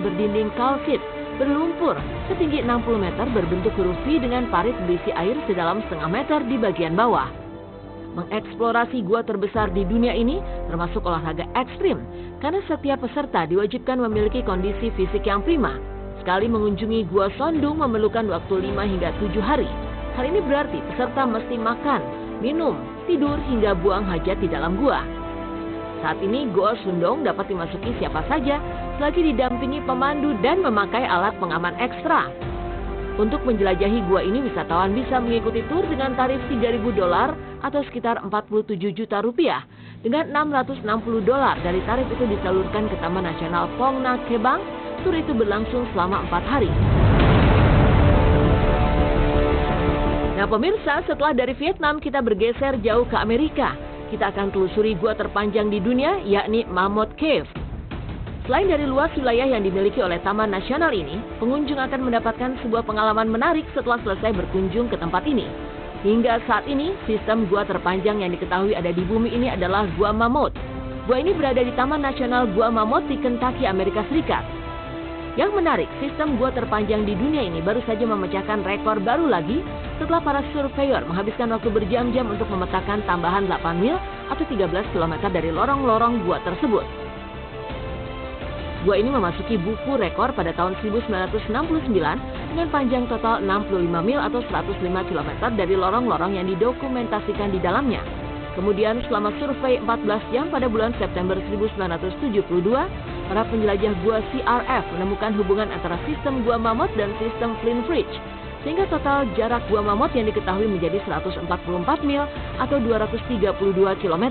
berdinding kalsit, berlumpur, setinggi 60 meter berbentuk huruf V dengan parit berisi air sedalam setengah meter di bagian bawah. Mengeksplorasi gua terbesar di dunia ini termasuk olahraga ekstrim, karena setiap peserta diwajibkan memiliki kondisi fisik yang prima. Sekali mengunjungi Gua Sondung memerlukan waktu 5 hingga 7 hari. Hal ini berarti peserta mesti makan, minum, tidur hingga buang hajat di dalam gua. Saat ini Gua Sondung dapat dimasuki siapa saja selagi didampingi pemandu dan memakai alat pengaman ekstra. Untuk menjelajahi gua ini, wisatawan bisa mengikuti tur dengan tarif $3.000 atau sekitar 47 juta rupiah. Dengan $660 dari tarif itu disalurkan ke Taman Nasional Phong Nha Ke Bang. Tur itu berlangsung selama 4 hari. Nah pemirsa, setelah dari Vietnam kita bergeser jauh ke Amerika. Kita akan telusuri gua terpanjang di dunia, yakni Mammoth Cave. Selain dari luas wilayah yang dimiliki oleh Taman Nasional ini, pengunjung akan mendapatkan sebuah pengalaman menarik setelah selesai berkunjung ke tempat ini. Hingga saat ini, sistem gua terpanjang yang diketahui ada di bumi ini adalah Gua Mammoth. Gua ini berada di Taman Nasional Gua Mammoth di Kentucky, Amerika Serikat. Yang menarik, sistem gua terpanjang di dunia ini baru saja memecahkan rekor baru lagi setelah para surveyor menghabiskan waktu berjam-jam untuk memetakan tambahan 8 mil atau 13 km dari lorong-lorong gua tersebut. Gua ini memasuki buku rekor pada tahun 1969 dengan panjang total 65 mil atau 105 km dari lorong-lorong yang didokumentasikan di dalamnya. Kemudian selama survei 14 jam pada bulan September 1972, para penjelajah gua CRF menemukan hubungan antara sistem Gua Mammoth dan sistem Flint Ridge, sehingga total jarak Gua Mammoth yang diketahui menjadi 144 mil atau 232 km.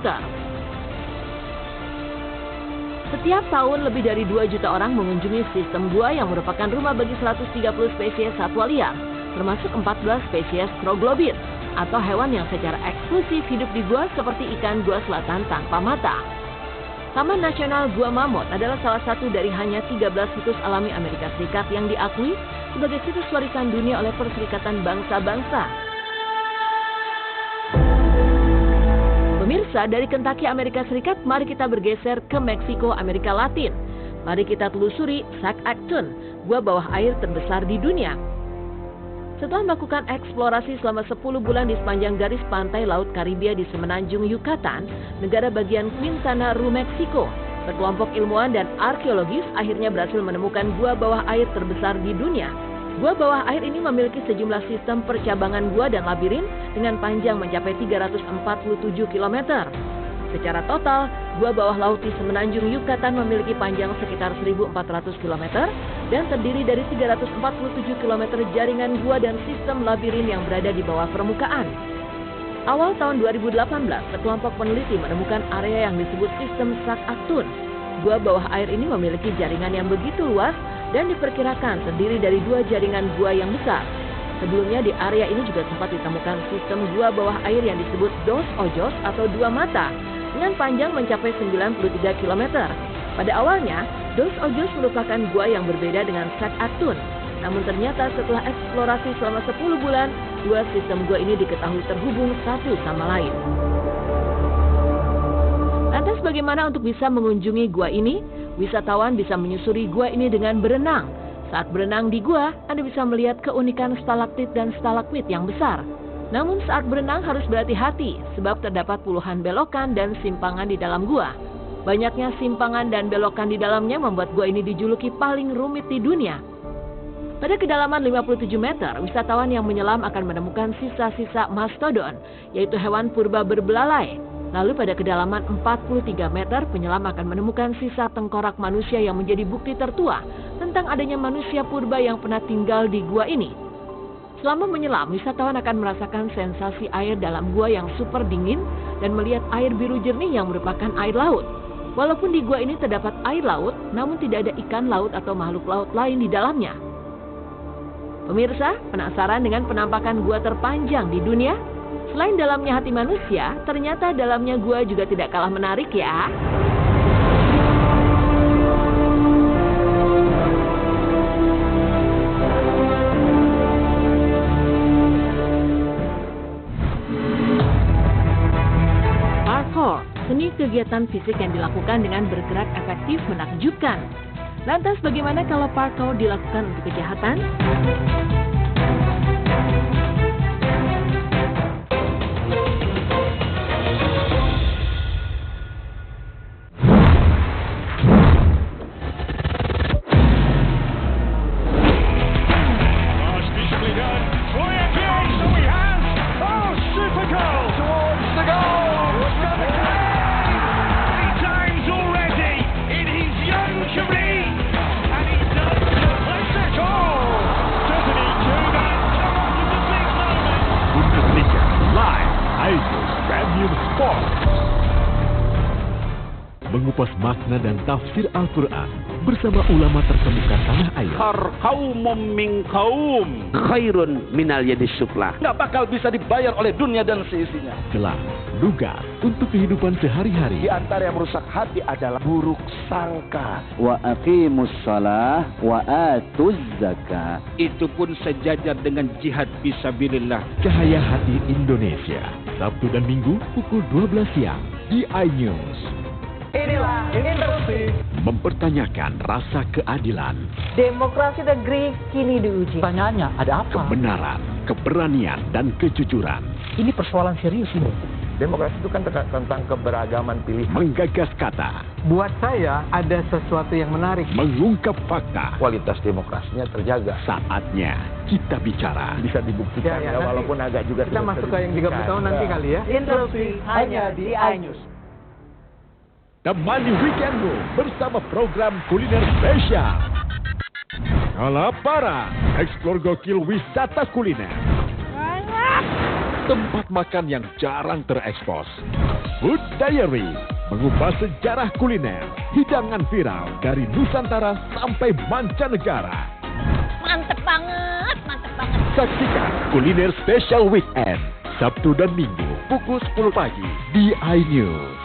Setiap tahun lebih dari 2 juta orang mengunjungi sistem gua yang merupakan rumah bagi 130 spesies satwa liar, termasuk 14 spesies kroglobit atau hewan yang secara eksklusif hidup di gua seperti ikan gua selatan tanpa mata. Taman Nasional Gua Mammoth adalah salah satu dari hanya 13 situs alami Amerika Serikat yang diakui sebagai situs warisan dunia oleh Perserikatan Bangsa-Bangsa. Pemirsa, dari Kentucky, Amerika Serikat, mari kita bergeser ke Meksiko, Amerika Latin. Mari kita telusuri Sac Actun, gua bawah air terbesar di dunia. Setelah melakukan eksplorasi selama 10 bulan di sepanjang garis pantai Laut Karibia di semenanjung Yucatan, negara bagian Quintana Roo, Meksiko, sekelompok ilmuwan dan arkeologis akhirnya berhasil menemukan gua bawah air terbesar di dunia. Gua bawah air ini memiliki sejumlah sistem percabangan gua dan labirin dengan panjang mencapai 347 km. Secara total, gua bawah laut di semenanjung Yucatan memiliki panjang sekitar 1.400 km dan terdiri dari 347 km jaringan gua dan sistem labirin yang berada di bawah permukaan. Awal tahun 2018, sekelompok peneliti menemukan area yang disebut sistem Sac Actun. Gua bawah air ini memiliki jaringan yang begitu luas dan diperkirakan terdiri dari 2 jaringan gua yang besar. Sebelumnya di area ini juga sempat ditemukan sistem gua bawah air yang disebut Dos Ojos atau dua mata dengan panjang mencapai 93 km. Pada awalnya, Dos Ojos merupakan gua yang berbeda dengan Sac Actun. Namun ternyata setelah eksplorasi selama 10 bulan, 2 sistem gua ini diketahui terhubung satu sama lain. Lantas bagaimana untuk bisa mengunjungi gua ini? Wisatawan bisa menyusuri gua ini dengan berenang. Saat berenang di gua, Anda bisa melihat keunikan stalaktit dan stalagmit yang besar. Namun saat berenang harus berhati-hati sebab terdapat puluhan belokan dan simpangan di dalam gua. Banyaknya simpangan dan belokan di dalamnya membuat gua ini dijuluki paling rumit di dunia. Pada kedalaman 57 meter, wisatawan yang menyelam akan menemukan sisa-sisa mastodon, yaitu hewan purba berbelalai. Lalu pada kedalaman 43 meter, penyelam akan menemukan sisa tengkorak manusia yang menjadi bukti tertua tentang adanya manusia purba yang pernah tinggal di gua ini. Selama menyelam, wisatawan akan merasakan sensasi air dalam gua yang super dingin dan melihat air biru jernih yang merupakan air laut. Walaupun di gua ini terdapat air laut, namun tidak ada ikan laut atau makhluk laut lain di dalamnya. Pemirsa, penasaran dengan penampakan gua terpanjang di dunia? Selain dalamnya hati manusia, ternyata dalamnya gua juga tidak kalah menarik ya. Parkour, seni kegiatan fisik yang dilakukan dengan bergerak efektif menakjubkan. Lantas bagaimana kalau parkour dilakukan untuk kejahatan? Mengupas makna dan tafsir Al-Quran bersama ulama terkemuka tanah air. Kaumum min kaum khairun minal yadis sufla. Nggak bakal bisa dibayar oleh dunia dan seisinya. Celah, lugas untuk kehidupan sehari-hari. Di antara yang merusak hati adalah buruk sangka. Wa aqimus shalah wa atuz zakah. Itu pun sejajar dengan jihad fisabilillah. Cahaya Hati Indonesia, Sabtu dan Minggu pukul 12 siang di iNews. Inilah Interupsi. Mempertanyakan rasa keadilan, Demokrasi negeri kini diuji. Pertanyaannya, ada apa? kebenaran, keberanian, dan kejujuran. Ini persoalan serius ini. Demokrasi itu kan tentang keberagaman pilihan. Menggagas kata, Buat saya ada sesuatu yang menarik. mengungkap fakta. Kualitas demokrasinya terjaga. Saatnya kita bicara. Bisa dibuktikan Ya, nanti walaupun agak juga Kita masuk ke yang 30 tahun nanti kali ya. Interupsi hanya di iNews. Temani weekendmu bersama program kuliner spesial. Kalapara, eksplor gokil wisata kuliner. Tempat makan yang jarang terekspos. Food Diary, mengupas sejarah kuliner, hidangan viral dari Nusantara sampai mancanegara. Mantep banget, mantep banget. Saksikan kuliner spesial weekend, Sabtu dan Minggu, pukul 10 pagi di iNews.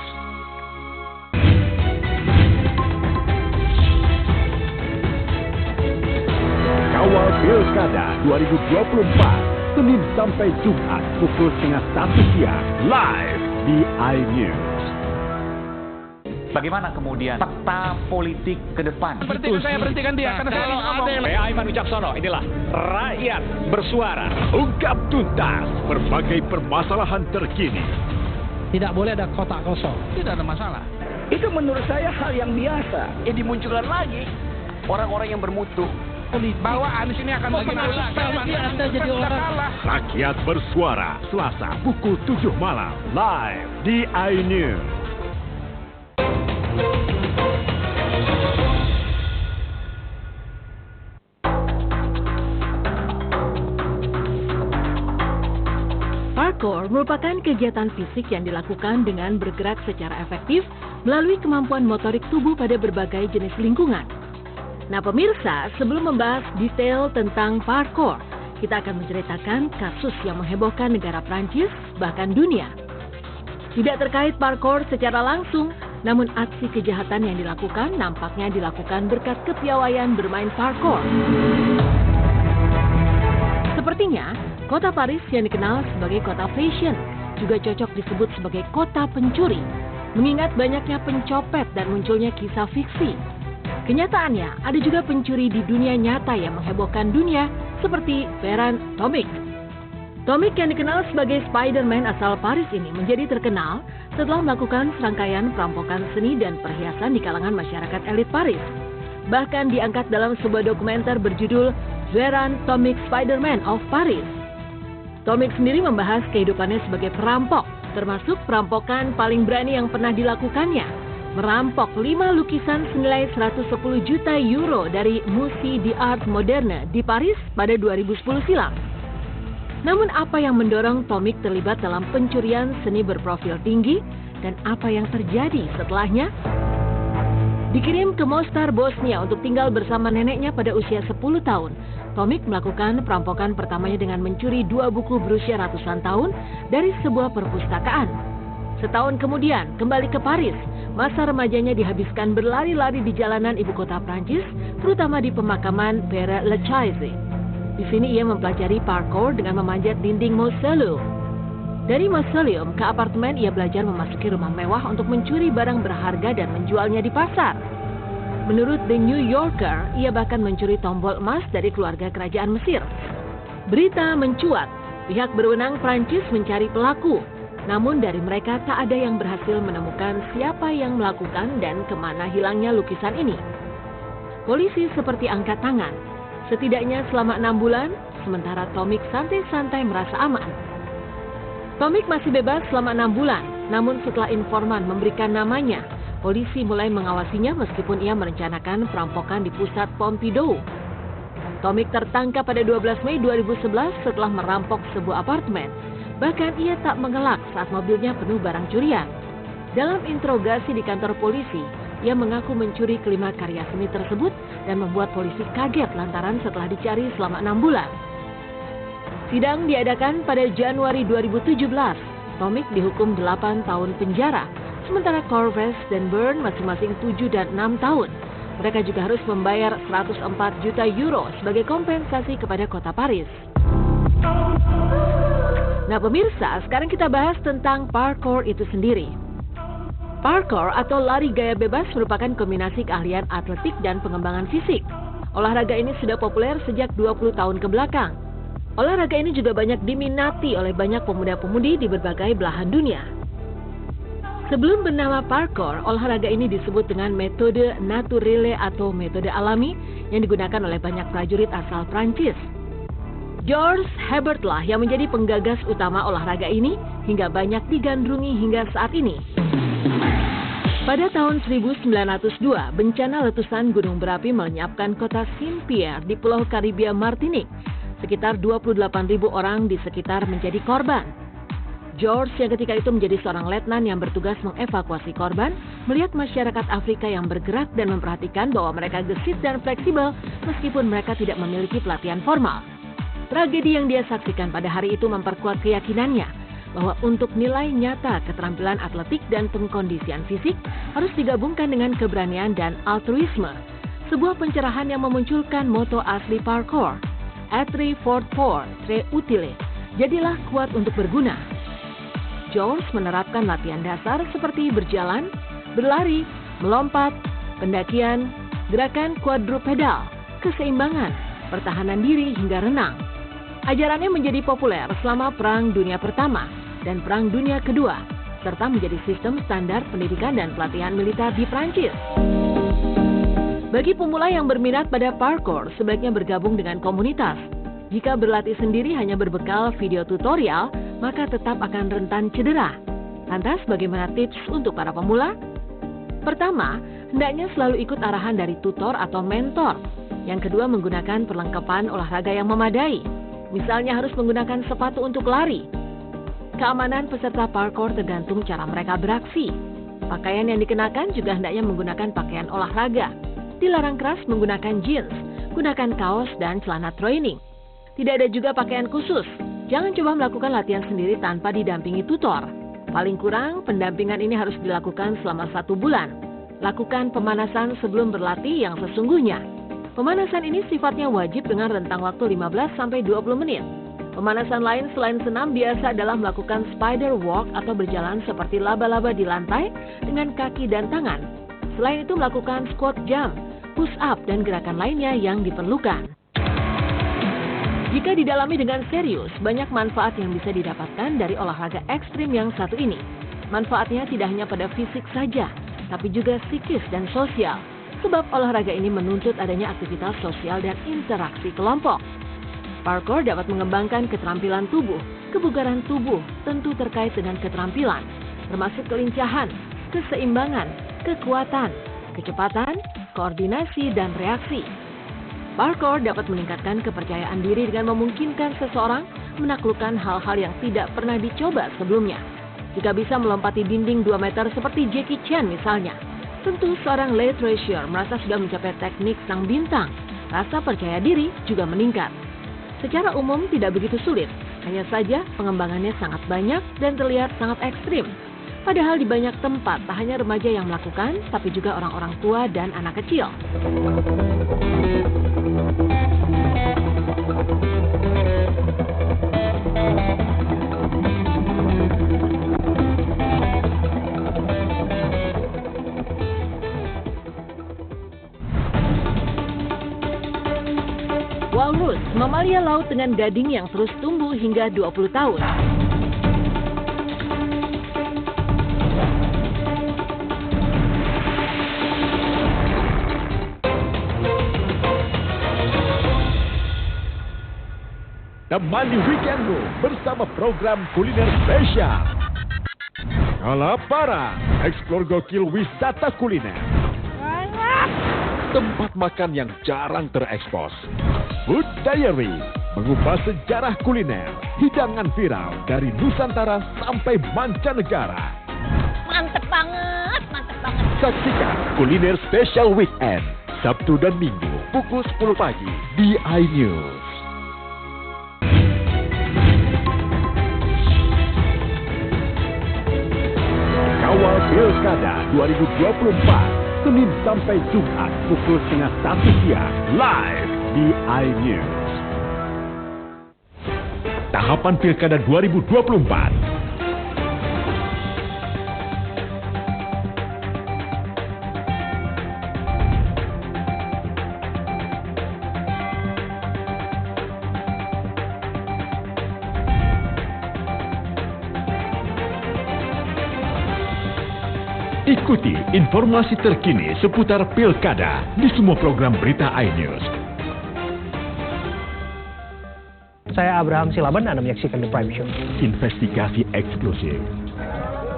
Kawal Pilkada 2024, Senin sampai Jumat pukul 12:30 siang, live di iNews. Bagaimana kemudian peta politik ke depan? Berhentikan dia karena saya ngomong. Saya Aiman Wicaksono, inilah Rakyat Bersuara. Ungkap tuntas berbagai permasalahan terkini. Tidak boleh ada kotak kosong. Tidak ada masalah. Itu menurut saya hal yang biasa. Dimunculkan lagi orang-orang yang bermutu. Bahwa Anies ini akan bagaimana? Anda jadi orang. Rakyat Bersuara, Selasa pukul 7 malam, live di iNews. Parkour merupakan kegiatan fisik yang dilakukan dengan bergerak secara efektif melalui kemampuan motorik tubuh pada berbagai jenis lingkungan. Nah pemirsa, sebelum membahas detail tentang parkour, kita akan menceritakan kasus yang menghebohkan negara Prancis, bahkan dunia. Tidak terkait parkour secara langsung, namun aksi kejahatan yang dilakukan nampaknya dilakukan berkat kepiawaian bermain parkour. Sepertinya, kota Paris yang dikenal sebagai kota fashion juga cocok disebut sebagai kota pencuri, mengingat banyaknya pencopet dan munculnya kisah fiksi. Kenyataannya, ada juga pencuri di dunia nyata yang menghebohkan dunia, seperti Ferran Tomic. Tomic yang dikenal sebagai Spider-Man asal Paris ini menjadi terkenal setelah melakukan serangkaian perampokan seni dan perhiasan di kalangan masyarakat elit Paris. Bahkan diangkat dalam sebuah dokumenter berjudul Ferran Tomic Spider-Man of Paris. Tomic sendiri membahas kehidupannya sebagai perampok, termasuk perampokan paling berani yang pernah dilakukannya. Merampok 5 lukisan senilai 110 juta euro dari Musée d'Art Moderne di Paris pada 2010 silam. Namun apa yang mendorong Tomic terlibat dalam pencurian seni berprofil tinggi dan apa yang terjadi setelahnya? Dikirim ke Mostar, Bosnia untuk tinggal bersama neneknya pada usia 10 tahun, Tomic melakukan perampokan pertamanya dengan mencuri 2 buku berusia ratusan tahun dari sebuah perpustakaan. Setahun kemudian, kembali ke Paris, masa remajanya dihabiskan berlari-lari di jalanan ibu kota Prancis, terutama di pemakaman Père Lachaise. Di sini ia mempelajari parkour dengan memanjat dinding mausoleum. Dari mausoleum ke apartemen, ia belajar memasuki rumah mewah untuk mencuri barang berharga dan menjualnya di pasar. Menurut The New Yorker, ia bahkan mencuri tombol emas dari keluarga kerajaan Mesir. Berita mencuat, pihak berwenang Prancis mencari pelaku. Namun dari mereka tak ada yang berhasil menemukan siapa yang melakukan dan kemana hilangnya lukisan ini. Polisi seperti angkat tangan. Setidaknya selama 6 bulan, sementara Tomic santai-santai merasa aman. Tomic masih bebas selama 6 bulan, namun setelah informan memberikan namanya, polisi mulai mengawasinya meskipun ia merencanakan perampokan di pusat Pompidou. Tomic tertangkap pada 12 Mei 2011 setelah merampok sebuah apartemen. Bahkan ia tak mengelak saat mobilnya penuh barang curian. Dalam interogasi di kantor polisi, ia mengaku mencuri kelima karya seni tersebut dan membuat polisi kaget lantaran setelah dicari selama 6 bulan. Sidang diadakan pada Januari 2017. Tomic dihukum 8 tahun penjara, sementara Corvès dan Byrne masing-masing 7 dan 6 tahun. Mereka juga harus membayar 104 juta euro sebagai kompensasi kepada kota Paris. Nah pemirsa, sekarang kita bahas tentang parkour itu sendiri. Parkour atau lari gaya bebas merupakan kombinasi keahlian atletik dan pengembangan fisik. Olahraga ini sudah populer sejak 20 tahun ke belakang. Olahraga ini juga banyak diminati oleh banyak pemuda-pemudi di berbagai belahan dunia. Sebelum bernama parkour, olahraga ini disebut dengan metode naturelle atau metode alami yang digunakan oleh banyak prajurit asal Prancis. Georges Hebert lah yang menjadi penggagas utama olahraga ini hingga banyak digandrungi hingga saat ini. Pada tahun 1902, bencana letusan gunung berapi melenyapkan kota Saint-Pierre di Pulau Karibia Martinique. Sekitar 28.000 orang di sekitar menjadi korban. George yang ketika itu menjadi seorang letnan yang bertugas mengevakuasi korban, melihat masyarakat Afrika yang bergerak dan memperhatikan bahwa mereka gesit dan fleksibel meskipun mereka tidak memiliki pelatihan formal. Tragedi yang dia saksikan pada hari itu memperkuat keyakinannya bahwa untuk nilai nyata keterampilan atletik dan pengkondisian fisik harus digabungkan dengan keberanian dan altruisme. Sebuah pencerahan yang memunculkan moto asli parkour, Être fort pour, très utile, jadilah kuat untuk berguna. George menerapkan latihan dasar seperti berjalan, berlari, melompat, pendakian, gerakan quadrupedal, keseimbangan, pertahanan diri hingga renang. Ajarannya menjadi populer selama Perang Dunia Pertama dan Perang Dunia Kedua, serta menjadi sistem standar pendidikan dan pelatihan militer di Prancis. Bagi pemula yang berminat pada parkour, sebaiknya bergabung dengan komunitas. Jika berlatih sendiri hanya berbekal video tutorial, maka tetap akan rentan cedera. Lantas, bagaimana tips untuk para pemula? Pertama, hendaknya selalu ikut arahan dari tutor atau mentor. Yang kedua, menggunakan perlengkapan olahraga yang memadai. Misalnya harus menggunakan sepatu untuk lari. Keamanan peserta parkour tergantung cara mereka beraksi. Pakaian yang dikenakan juga hendaknya menggunakan pakaian olahraga. Dilarang keras menggunakan jeans, gunakan kaos dan celana training. Tidak ada juga pakaian khusus. Jangan coba melakukan latihan sendiri tanpa didampingi tutor. Paling kurang, pendampingan ini harus dilakukan selama 1 bulan. Lakukan pemanasan sebelum berlatih yang sesungguhnya. Pemanasan ini sifatnya wajib dengan rentang waktu 15-20 menit. Pemanasan lain selain senam biasa adalah melakukan spider walk atau berjalan seperti laba-laba di lantai dengan kaki dan tangan. Selain itu melakukan squat jump, push up, dan gerakan lainnya yang diperlukan. Jika didalami dengan serius, banyak manfaat yang bisa didapatkan dari olahraga ekstrim yang satu ini. Manfaatnya tidak hanya pada fisik saja, tapi juga psikis dan sosial. Sebab olahraga ini menuntut adanya aktivitas sosial dan interaksi kelompok. Parkour dapat mengembangkan keterampilan tubuh, kebugaran tubuh tentu terkait dengan keterampilan, termasuk kelincahan, keseimbangan, kekuatan, kecepatan, koordinasi, dan reaksi. Parkour dapat meningkatkan kepercayaan diri dengan memungkinkan seseorang menaklukkan hal-hal yang tidak pernah dicoba sebelumnya. Jika bisa melompati dinding 2 meter seperti Jackie Chan misalnya, tentu seorang Le Treasure merasa sudah mencapai teknik sang bintang. Rasa percaya diri juga meningkat. Secara umum tidak begitu sulit, hanya saja pengembangannya sangat banyak dan terlihat sangat ekstrim. Padahal di banyak tempat tak hanya remaja yang melakukan, tapi juga orang-orang tua dan anak kecil. Walrus, mamalia laut dengan gading yang terus tumbuh hingga 20 tahun. Temani weekendmu bersama program kuliner spesial. Kalaparan, eksplor gokil wisata kuliner. Tempat makan yang jarang terekspos. Food Diary, mengupas sejarah kuliner, hidangan viral dari Nusantara sampai mancanegara. Mantep banget, mantep banget. Saksikan kuliner spesial weekend, Sabtu dan Minggu, pukul 10 pagi di iNews. Kawal Pilkada 2024, Senin sampai Jumat pukul 12:30 siang, live di iNews. Tahapan Pilkada 2024. Ikuti informasi terkini seputar Pilkada di semua program berita iNews. Saya Abraham Silaban, Anda menyaksikan The Prime Show. Investigasi eksklusif.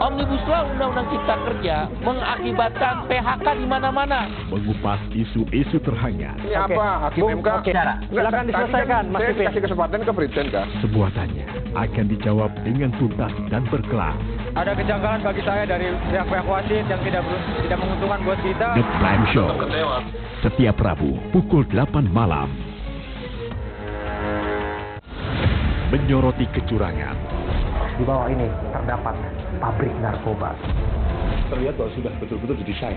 Omnibus Law Undang-Undang Cipta Kerja mengakibatkan PHK di mana-mana. Mengupas isu-isu terhangat. Ini apa? Hakim MK? Oke, silakan diselesaikan, Mas Saya Pipin. kasih kesempatan ke Briten, Kak. Sebuah tanya akan dijawab dengan tuntas dan berkelas. Ada kejanggalan bagi saya dari pihak-pihak wasit yang tidak menguntungkan buat kita. The Prime Show. Setiap Rabu pukul 8 malam. Menyoroti kecurangan. Di bawah ini terdapat pabrik narkoba. Terlihat bahwa sudah betul-betul didesain.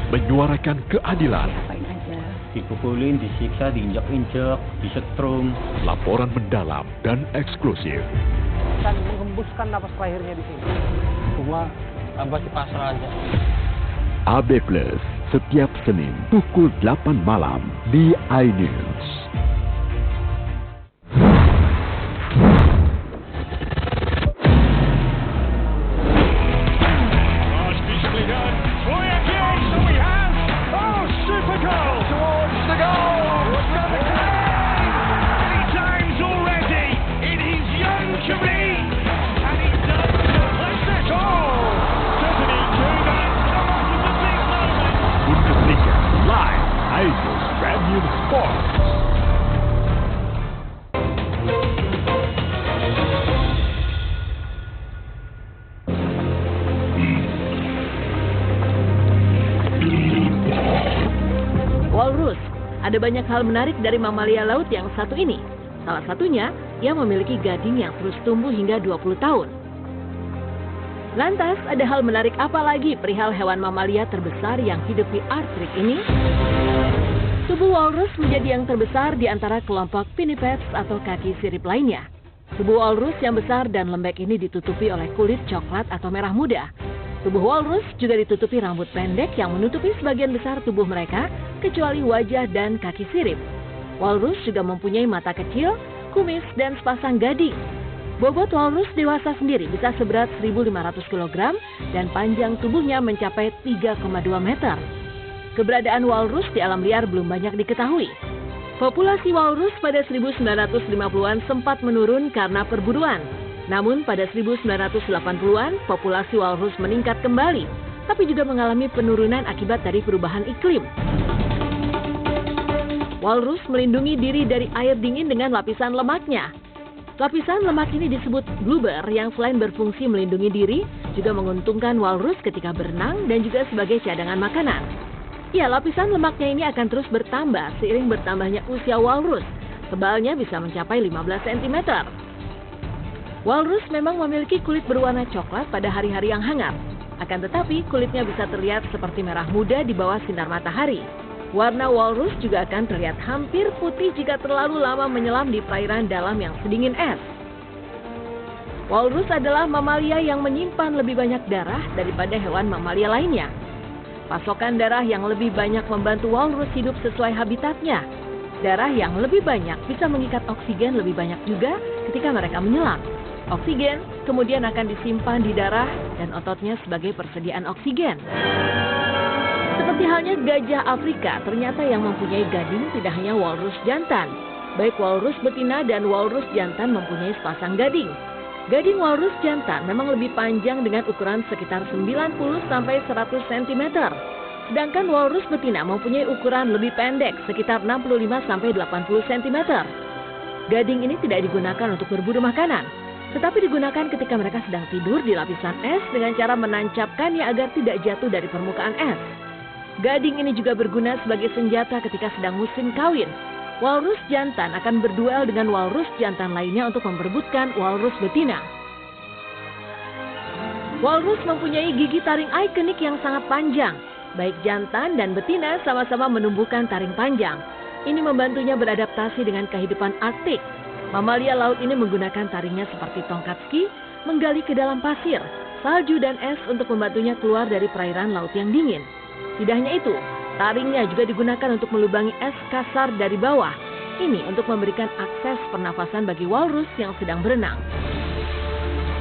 Menyuarakan keadilan. Dipukulin, disiksa, diinjak-injak, disetrum. Laporan mendalam dan eksklusif. Akan menghembuskan napas terakhirnya di sini. Semua abah di pasar aja. AB Plus setiap Senin pukul 8 malam di iNews. Walrus, ada banyak hal menarik dari mamalia laut yang satu ini. Salah satunya, ia memiliki gading yang terus tumbuh hingga 20 tahun. Lantas, ada hal menarik apa lagi perihal hewan mamalia terbesar yang hidup di Arktik ini? Tubuh walrus menjadi yang terbesar di antara kelompok pinnipeds atau kaki sirip lainnya. Tubuh walrus yang besar dan lembek ini ditutupi oleh kulit coklat atau merah muda. Tubuh walrus juga ditutupi rambut pendek yang menutupi sebagian besar tubuh mereka, kecuali wajah dan kaki sirip. Walrus juga mempunyai mata kecil, kumis, dan sepasang gading. Bobot walrus dewasa sendiri bisa seberat 1.500 kg dan panjang tubuhnya mencapai 3,2 meter. Keberadaan walrus di alam liar belum banyak diketahui. Populasi walrus pada 1950-an sempat menurun karena perburuan. Namun pada 1980-an, populasi walrus meningkat kembali, tapi juga mengalami penurunan akibat dari perubahan iklim. Walrus melindungi diri dari air dingin dengan lapisan lemaknya. Lapisan lemak ini disebut blubber yang selain berfungsi melindungi diri, juga menguntungkan walrus ketika berenang dan juga sebagai cadangan makanan. Ya, lapisan lemaknya ini akan terus bertambah seiring bertambahnya usia walrus. Tebalnya bisa mencapai 15 cm. Walrus memang memiliki kulit berwarna coklat pada hari-hari yang hangat. Akan tetapi, kulitnya bisa terlihat seperti merah muda di bawah sinar matahari. Warna walrus juga akan terlihat hampir putih jika terlalu lama menyelam di perairan dalam yang sedingin es. Walrus adalah mamalia yang menyimpan lebih banyak darah daripada hewan mamalia lainnya. Pasokan darah yang lebih banyak membantu walrus hidup sesuai habitatnya. Darah yang lebih banyak bisa mengikat oksigen lebih banyak juga ketika mereka menyelam. Oksigen kemudian akan disimpan di darah dan ototnya sebagai persediaan oksigen. Seperti halnya gajah Afrika, ternyata yang mempunyai gading tidak hanya walrus jantan. Baik walrus betina dan walrus jantan mempunyai sepasang gading. Gading walrus jantan memang lebih panjang dengan ukuran sekitar 90 sampai 100 cm. Sedangkan walrus betina mempunyai ukuran lebih pendek sekitar 65 sampai 80 cm. Gading ini tidak digunakan untuk berburu makanan, tetapi digunakan ketika mereka sedang tidur di lapisan es dengan cara menancapkannya agar tidak jatuh dari permukaan es. Gading ini juga berguna sebagai senjata ketika sedang musim kawin. Walrus jantan akan berduel dengan walrus jantan lainnya untuk memperebutkan walrus betina. Walrus mempunyai gigi taring ikonik yang sangat panjang. Baik jantan dan betina sama-sama menumbuhkan taring panjang. Ini membantunya beradaptasi dengan kehidupan Arktik. Mamalia laut ini menggunakan taringnya seperti tongkat ski, menggali ke dalam pasir, salju dan es untuk membantunya keluar dari perairan laut yang dingin. Tidak hanya itu, taringnya juga digunakan untuk melubangi es kasar dari bawah. Ini untuk memberikan akses pernafasan bagi walrus yang sedang berenang.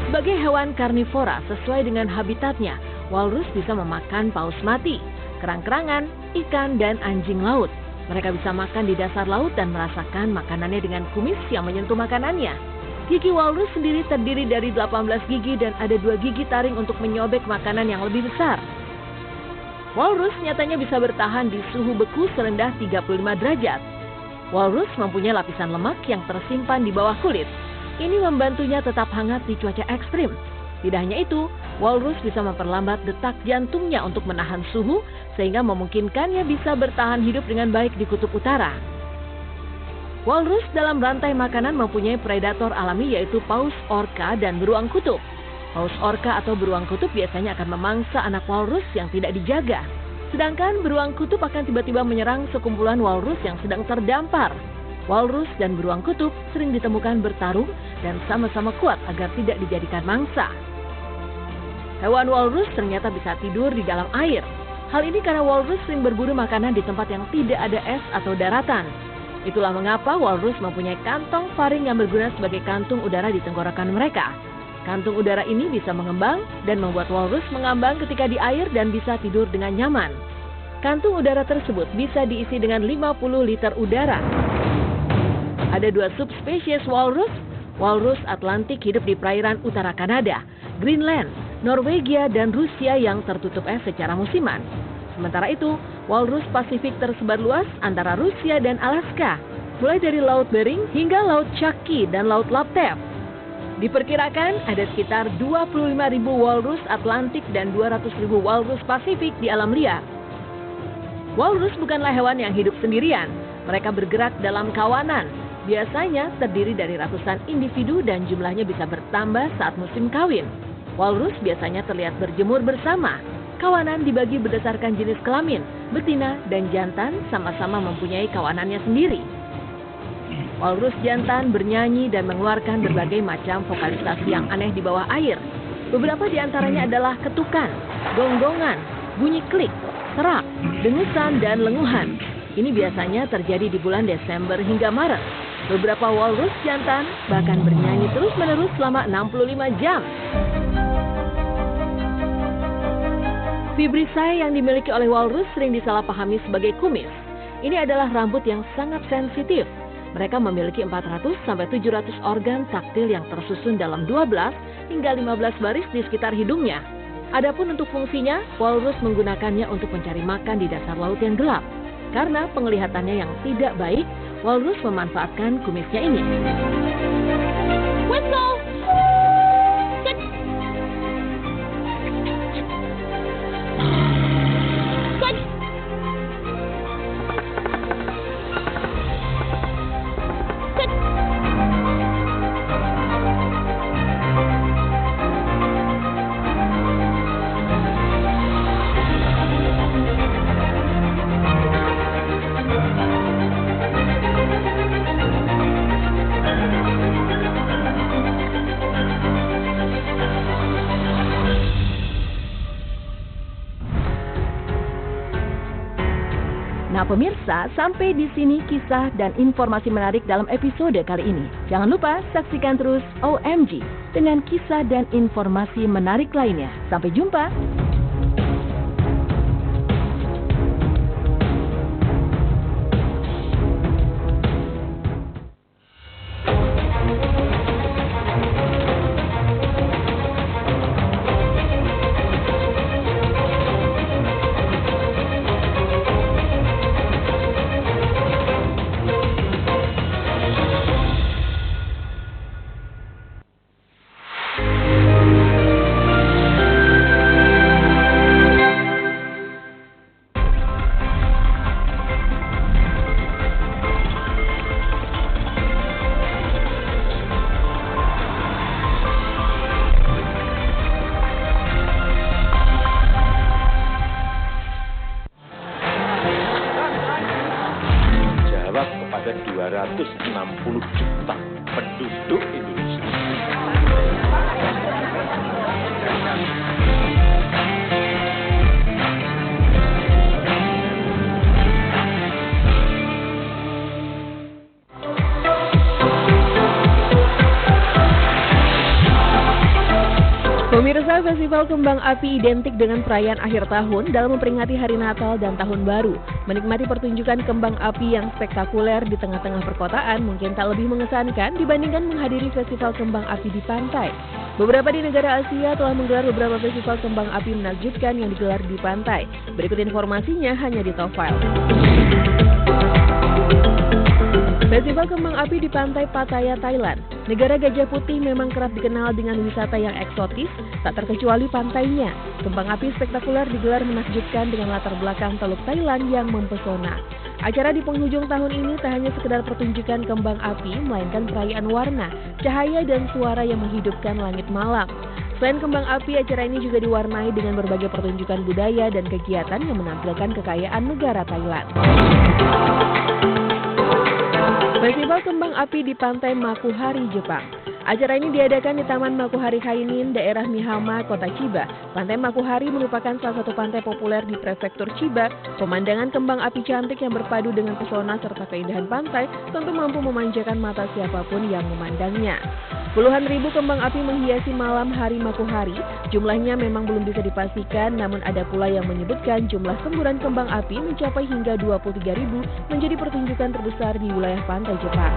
Sebagai hewan karnivora sesuai dengan habitatnya, walrus bisa memakan paus mati, kerang-kerangan, ikan, dan anjing laut. Mereka bisa makan di dasar laut dan merasakan makanannya dengan kumis yang menyentuh makanannya. Gigi walrus sendiri terdiri dari 18 gigi dan ada 2 gigi taring untuk menyobek makanan yang lebih besar. Walrus nyatanya bisa bertahan di suhu beku serendah 35 derajat. Walrus mempunyai lapisan lemak yang tersimpan di bawah kulit. Ini membantunya tetap hangat di cuaca ekstrim. Tidak hanya itu, walrus bisa memperlambat detak jantungnya untuk menahan suhu, sehingga memungkinkannya bisa bertahan hidup dengan baik di kutub utara. Walrus dalam rantai makanan mempunyai predator alami yaitu paus orca dan beruang kutub. Paus orca atau beruang kutub biasanya akan memangsa anak walrus yang tidak dijaga. Sedangkan beruang kutub akan tiba-tiba menyerang sekumpulan walrus yang sedang terdampar. Walrus dan beruang kutub sering ditemukan bertarung dan sama-sama kuat agar tidak dijadikan mangsa. Hewan walrus ternyata bisa tidur di dalam air. Hal ini karena walrus sering berburu makanan di tempat yang tidak ada es atau daratan. Itulah mengapa walrus mempunyai kantong faring yang berguna sebagai kantung udara di tenggorokan mereka. Kantung udara ini bisa mengembang dan membuat walrus mengambang ketika di air dan bisa tidur dengan nyaman. Kantung udara tersebut bisa diisi dengan 50 liter udara. Ada 2 subspesies walrus. Walrus Atlantik hidup di perairan utara Kanada, Greenland, Norwegia, dan Rusia yang tertutup es secara musiman. Sementara itu, walrus Pasifik tersebar luas antara Rusia dan Alaska, mulai dari Laut Bering hingga Laut Chukchi dan Laut Laptev. Diperkirakan ada sekitar 25.000 walrus Atlantik dan 200.000 walrus Pasifik di alam liar. Walrus bukanlah hewan yang hidup sendirian. Mereka bergerak dalam kawanan. Biasanya terdiri dari ratusan individu dan jumlahnya bisa bertambah saat musim kawin. Walrus biasanya terlihat berjemur bersama. Kawanan dibagi berdasarkan jenis kelamin. Betina dan jantan sama-sama mempunyai kawanannya sendiri. Walrus jantan bernyanyi dan mengeluarkan berbagai macam vokalisasi yang aneh di bawah air. Beberapa di antaranya adalah ketukan, gonggongan, bunyi klik, serak, dengusan, dan lenguhan. Ini biasanya terjadi di bulan Desember hingga Maret. Beberapa walrus jantan bahkan bernyanyi terus-menerus selama 65 jam. Vibrissae yang dimiliki oleh walrus sering disalahpahami sebagai kumis. Ini adalah rambut yang sangat sensitif. Mereka memiliki 400-700 organ taktil yang tersusun dalam 12 hingga 15 baris di sekitar hidungnya. Adapun untuk fungsinya, walrus menggunakannya untuk mencari makan di dasar laut yang gelap. Karena penglihatannya yang tidak baik, walrus memanfaatkan kumisnya ini. Whistle! pemirsa, sampai di sini kisah dan informasi menarik dalam episode kali ini. Jangan lupa saksikan terus OMG dengan kisah dan informasi menarik lainnya. Sampai jumpa. Kepada 260 juta penduduk Indonesia. Pemirsa, Festival Kembang Api identik dengan perayaan akhir tahun dalam memperingati Hari Natal dan Tahun Baru. Menikmati pertunjukan kembang api yang spektakuler di tengah-tengah perkotaan mungkin tak lebih mengesankan dibandingkan menghadiri festival kembang api di pantai. Beberapa di negara Asia telah menggelar beberapa festival kembang api menakjubkan yang digelar di pantai. Berikut informasinya hanya di Top File. Festival kembang api di pantai Pattaya, Thailand. Negara Gajah Putih memang kerap dikenal dengan wisata yang eksotis, tak terkecuali pantainya. Kembang api spektakuler digelar menakjubkan dengan latar belakang Teluk Thailand yang mempesona. Acara di penghujung tahun ini tak hanya sekedar pertunjukan kembang api, melainkan perayaan warna, cahaya dan suara yang menghidupkan langit malam. Selain kembang api, acara ini juga diwarnai dengan berbagai pertunjukan budaya dan kegiatan yang menampilkan kekayaan negara Thailand. Festival Kembang Api di Pantai Makuhari, Jepang. Acara ini diadakan di Taman Makuhari Kainin, daerah Mihama, Kota Chiba. Pantai Makuhari merupakan salah satu pantai populer di prefektur Chiba. Pemandangan kembang api cantik yang berpadu dengan pesona serta keindahan pantai tentu mampu memanjakan mata siapapun yang memandangnya. Puluhan ribu kembang api menghiasi malam hari Makuhari. Jumlahnya memang belum bisa dipastikan, namun ada pula yang menyebutkan jumlah semburan kembang api mencapai hingga 23.000 menjadi pertunjukan terbesar di wilayah pantai Jepang.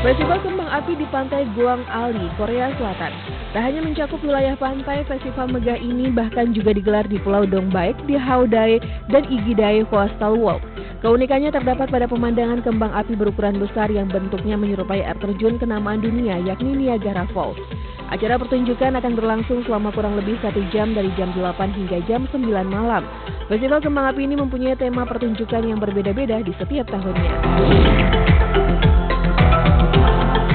Festival Kembang Api di Pantai Guang Ali, Korea Selatan. Tak hanya mencakup wilayah pantai, festival megah ini bahkan juga digelar di Pulau Dongbaek, di Haodai, dan Igidae Coastal Walk. Keunikannya terdapat pada pemandangan kembang api berukuran besar yang bentuknya menyerupai air terjun kenamaan dunia, yakni Niagara Falls. Acara pertunjukan akan berlangsung selama kurang lebih 1 jam dari jam 8 hingga jam 9 malam. Festival kembang api ini mempunyai tema pertunjukan yang berbeda-beda di setiap tahunnya.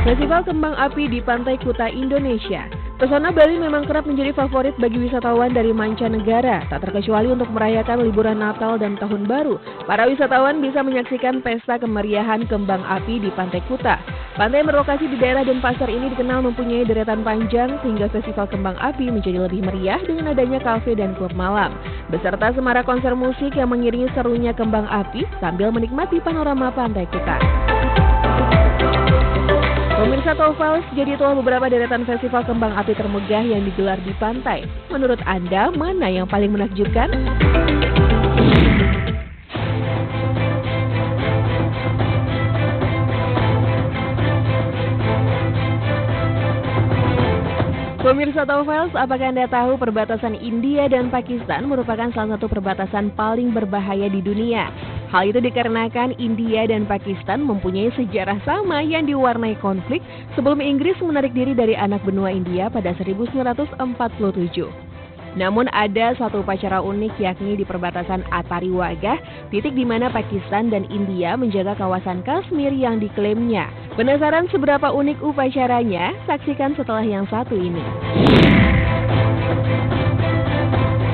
Festival Kembang Api di Pantai Kuta, Indonesia. Pesona Bali memang kerap menjadi favorit bagi wisatawan dari mancanegara, tak terkecuali untuk merayakan liburan Natal dan Tahun Baru. Para wisatawan bisa menyaksikan pesta kemeriahan kembang api di Pantai Kuta. Pantai yang berlokasi di daerah Denpasar ini dikenal mempunyai deretan panjang sehingga festival kembang api menjadi lebih meriah dengan adanya kafe dan klub malam, beserta semarak konser musik yang mengiringi serunya kembang api sambil menikmati panorama Pantai Kuta. Pemirsa Top Files, jadi itulah beberapa deretan festival kembang api termegah yang digelar di pantai. Menurut Anda, mana yang paling menakjubkan? Pemirsa Top Files, apakah Anda tahu perbatasan India dan Pakistan merupakan salah satu perbatasan paling berbahaya di dunia? Hal itu dikarenakan India dan Pakistan mempunyai sejarah sama yang diwarnai konflik sebelum Inggris menarik diri dari anak benua India pada 1947. Namun ada satu upacara unik yakni di perbatasan Atari Wagah, titik di mana Pakistan dan India menjaga kawasan Kashmir yang diklaimnya. Penasaran seberapa unik upacaranya? Saksikan setelah yang satu ini.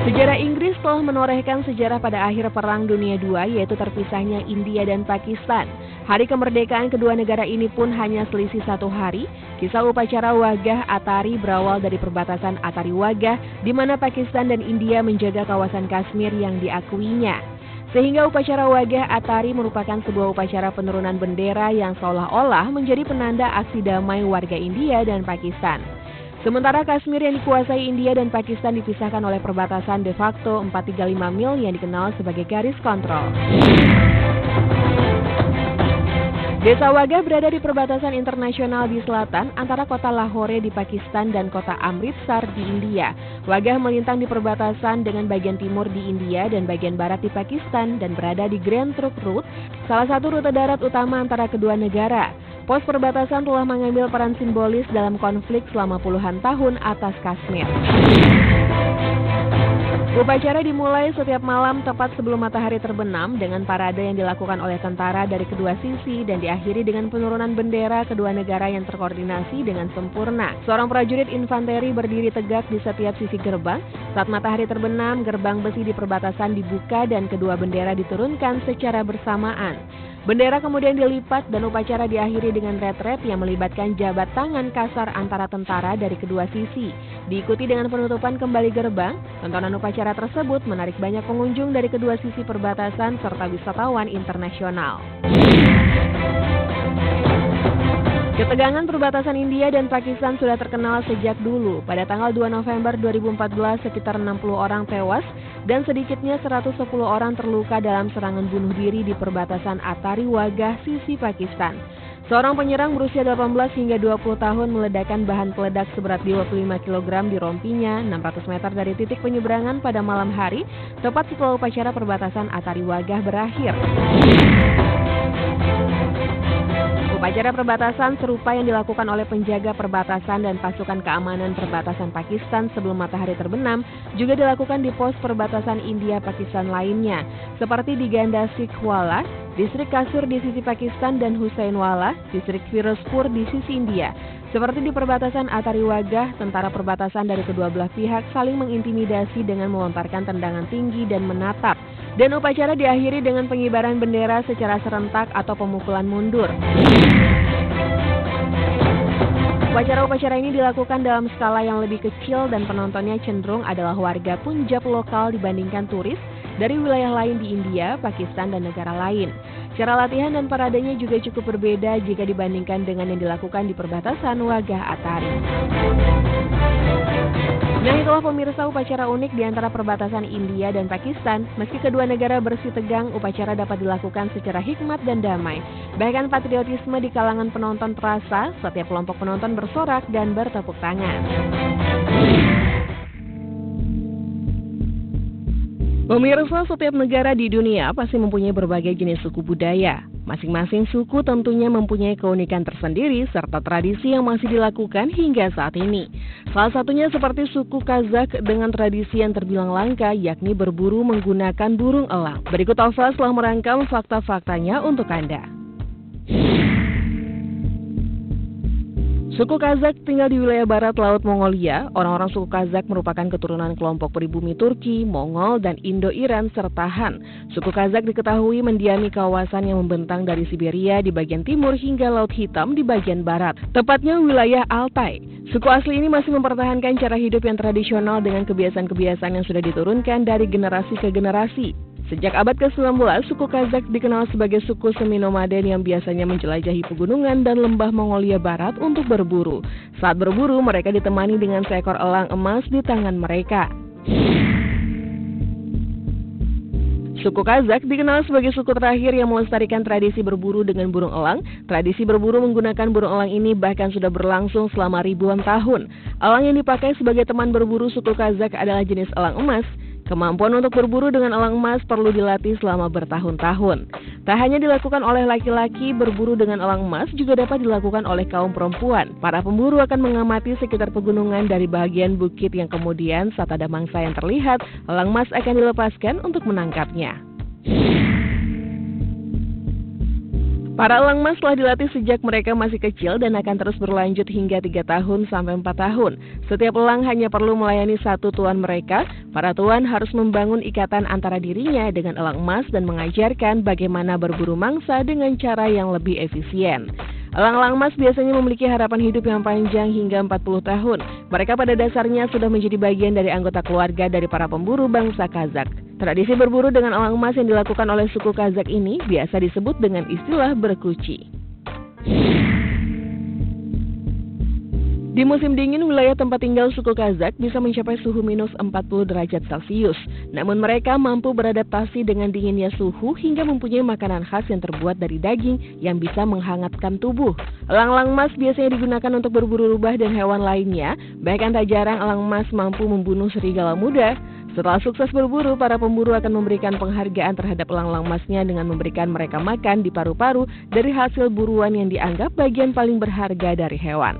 Sejarah Inggris telah menorehkan sejarah pada akhir Perang Dunia II, yaitu terpisahnya India dan Pakistan. Hari kemerdekaan kedua negara ini pun hanya selisih 1 hari. Kisah upacara Wagah Atari berawal dari perbatasan Atari Wagah, di mana Pakistan dan India menjaga kawasan Kashmir yang diakuinya. Sehingga upacara Wagah Atari merupakan sebuah upacara penurunan bendera yang seolah-olah menjadi penanda aksi damai warga India dan Pakistan. Sementara Kashmir yang dikuasai India dan Pakistan dipisahkan oleh perbatasan de facto 435 mil yang dikenal sebagai garis kontrol. Desa Wagah berada di perbatasan internasional di selatan antara kota Lahore di Pakistan dan kota Amritsar di India. Wagah melintang di perbatasan dengan bagian timur di India dan bagian barat di Pakistan dan berada di Grand Trunk Road, salah satu rute darat utama antara kedua negara. Pos perbatasan telah mengambil peran simbolis dalam konflik selama puluhan tahun atas Kashmir. Upacara dimulai setiap malam tepat sebelum matahari terbenam dengan parade yang dilakukan oleh tentara dari kedua sisi dan diakhiri dengan penurunan bendera kedua negara yang terkoordinasi dengan sempurna. Seorang prajurit infanteri berdiri tegak di setiap sisi gerbang. Saat matahari terbenam, gerbang besi di perbatasan dibuka dan kedua bendera diturunkan secara bersamaan. Bendera kemudian dilipat dan upacara diakhiri dengan retret yang melibatkan jabat tangan kasar antara tentara dari kedua sisi. Diikuti dengan penutupan kembali gerbang, tontonan upacara tersebut menarik banyak pengunjung dari kedua sisi perbatasan serta wisatawan internasional. Ketegangan perbatasan India dan Pakistan sudah terkenal sejak dulu. Pada tanggal 2 November 2014, sekitar 60 orang tewas dan sedikitnya 110 orang terluka dalam serangan bunuh diri di perbatasan Atari Wagah sisi Pakistan. Seorang penyerang berusia 18 hingga 20 tahun meledakkan bahan peledak seberat 25 kg di rompinya 600 meter dari titik penyeberangan pada malam hari, tepat setelah upacara perbatasan Atari Wagah berakhir. Upacara perbatasan serupa yang dilakukan oleh penjaga perbatasan dan pasukan keamanan perbatasan Pakistan sebelum matahari terbenam juga dilakukan di pos perbatasan India-Pakistan lainnya, seperti di Ganda Sikhwala, distrik Kasur di sisi Pakistan dan Husainwala, distrik Firozpur di sisi India. Seperti di perbatasan Atari Wagah, tentara perbatasan dari kedua belah pihak saling mengintimidasi dengan melontarkan tendangan tinggi dan menatap. Dan upacara diakhiri dengan pengibaran bendera secara serentak atau pemukulan mundur. Upacara-upacara ini dilakukan dalam skala yang lebih kecil dan penontonnya cenderung adalah warga Punjab lokal dibandingkan turis dari wilayah lain di India, Pakistan, dan negara lain. Cara latihan dan paradenya juga cukup berbeda jika dibandingkan dengan yang dilakukan di perbatasan Wagah Atari. Nah, itulah pemirsa upacara unik di antara perbatasan India dan Pakistan. Meski kedua negara bersih tegang, upacara dapat dilakukan secara hikmat dan damai. Bahkan patriotisme di kalangan penonton terasa, setiap kelompok penonton bersorak dan bertepuk tangan. Pemirsa, setiap negara di dunia pasti mempunyai berbagai jenis suku budaya. Masing-masing suku tentunya mempunyai keunikan tersendiri serta tradisi yang masih dilakukan hingga saat ini. Salah satunya seperti suku Kazakh dengan tradisi yang terbilang langka, yakni berburu menggunakan burung elang. Berikut Alfa telah merangkum fakta-faktanya untuk Anda. Suku Kazakh tinggal di wilayah barat Laut Mongolia. Orang-orang suku Kazakh merupakan keturunan kelompok pribumi Turki, Mongol, dan Indo-Iran serta Han. Suku Kazakh diketahui mendiami kawasan yang membentang dari Siberia di bagian timur hingga Laut Hitam di bagian barat, tepatnya wilayah Altai. Suku asli ini masih mempertahankan cara hidup yang tradisional dengan kebiasaan-kebiasaan yang sudah diturunkan dari generasi ke generasi. Sejak abad ke-19, suku Kazakh dikenal sebagai suku semi-nomaden yang biasanya menjelajahi pegunungan dan lembah Mongolia Barat untuk berburu. Saat berburu, mereka ditemani dengan seekor elang emas di tangan mereka. Suku Kazakh dikenal sebagai suku terakhir yang melestarikan tradisi berburu dengan burung elang. Tradisi berburu menggunakan burung elang ini bahkan sudah berlangsung selama ribuan tahun. Elang yang dipakai sebagai teman berburu suku Kazakh adalah jenis elang emas. Kemampuan untuk berburu dengan elang emas perlu dilatih selama bertahun-tahun. Tak hanya dilakukan oleh laki-laki, berburu dengan elang emas juga dapat dilakukan oleh kaum perempuan. Para pemburu akan mengamati sekitar pegunungan dari bagian bukit yang kemudian saat ada mangsa yang terlihat, elang emas akan dilepaskan untuk menangkapnya. Para elang emas telah dilatih sejak mereka masih kecil dan akan terus berlanjut hingga 3 tahun sampai 4 tahun. Setiap elang hanya perlu melayani satu tuan mereka. Para tuan harus membangun ikatan antara dirinya dengan elang emas dan mengajarkan bagaimana berburu mangsa dengan cara yang lebih efisien. Elang-elang emas biasanya memiliki harapan hidup yang panjang hingga 40 tahun. Mereka pada dasarnya sudah menjadi bagian dari anggota keluarga dari para pemburu bangsa Kazakh. Tradisi berburu dengan elang emas yang dilakukan oleh suku Kazakh ini biasa disebut dengan istilah berkuci. Di musim dingin, wilayah tempat tinggal suku Kazakh bisa mencapai suhu minus 40 derajat Celcius. Namun mereka mampu beradaptasi dengan dinginnya suhu hingga mempunyai makanan khas yang terbuat dari daging yang bisa menghangatkan tubuh. Elang-elang emas biasanya digunakan untuk berburu rubah dan hewan lainnya. Bahkan tak jarang elang emas mampu membunuh serigala muda. Setelah sukses berburu, para pemburu akan memberikan penghargaan terhadap elang-elang emasnya dengan memberikan mereka makan di paru-paru dari hasil buruan yang dianggap bagian paling berharga dari hewan.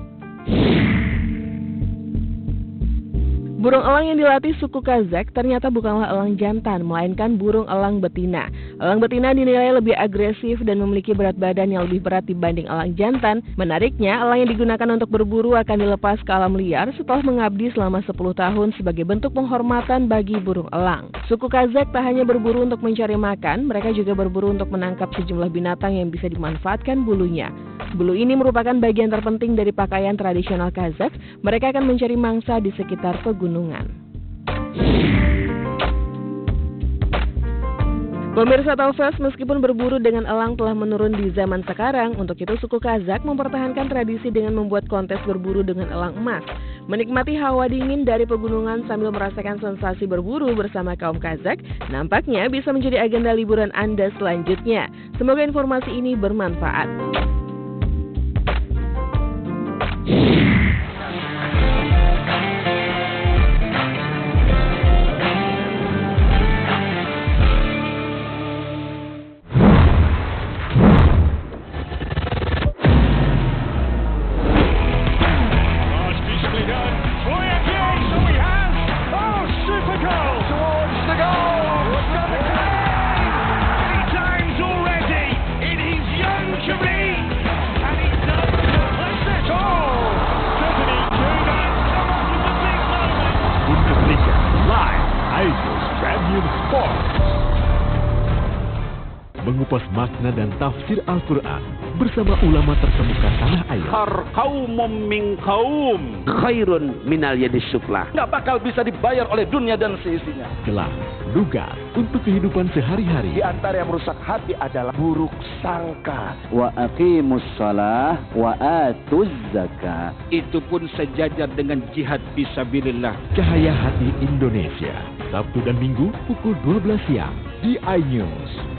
Burung elang yang dilatih suku Kazakh ternyata bukanlah elang jantan, melainkan burung elang betina. Elang betina dinilai lebih agresif dan memiliki berat badan yang lebih berat dibanding elang jantan. Menariknya, elang yang digunakan untuk berburu akan dilepas ke alam liar setelah mengabdi selama 10 tahun sebagai bentuk penghormatan bagi burung elang. Suku Kazakh tak hanya berburu untuk mencari makan, mereka juga berburu untuk menangkap sejumlah binatang yang bisa dimanfaatkan bulunya. Bulu ini merupakan bagian terpenting dari pakaian tradisional Kazakh. Mereka akan mencari mangsa di sekitar pegunungan. Pemirsa Taufels, meskipun berburu dengan elang telah menurun di zaman sekarang, untuk itu suku Kazakh mempertahankan tradisi dengan membuat kontes berburu dengan elang emas. Menikmati hawa dingin dari pegunungan sambil merasakan sensasi berburu bersama kaum Kazakh, nampaknya bisa menjadi agenda liburan Anda selanjutnya. Semoga informasi ini bermanfaat. Mengupas makna dan tafsir Al-Quran bersama ulama terkemuka tanah air. Qaumum min qaum khairun minal yadis suflah. Nggak bakal bisa dibayar oleh dunia dan seisinya. Gelar, lugat untuk kehidupan sehari-hari. Di antara yang merusak hati adalah buruk sangka. Wa aqimus shalah wa atuz zakah. Itu pun sejajar dengan jihad fisabilillah. Cahaya Hati Indonesia, Sabtu dan Minggu pukul 12 siang di iNews.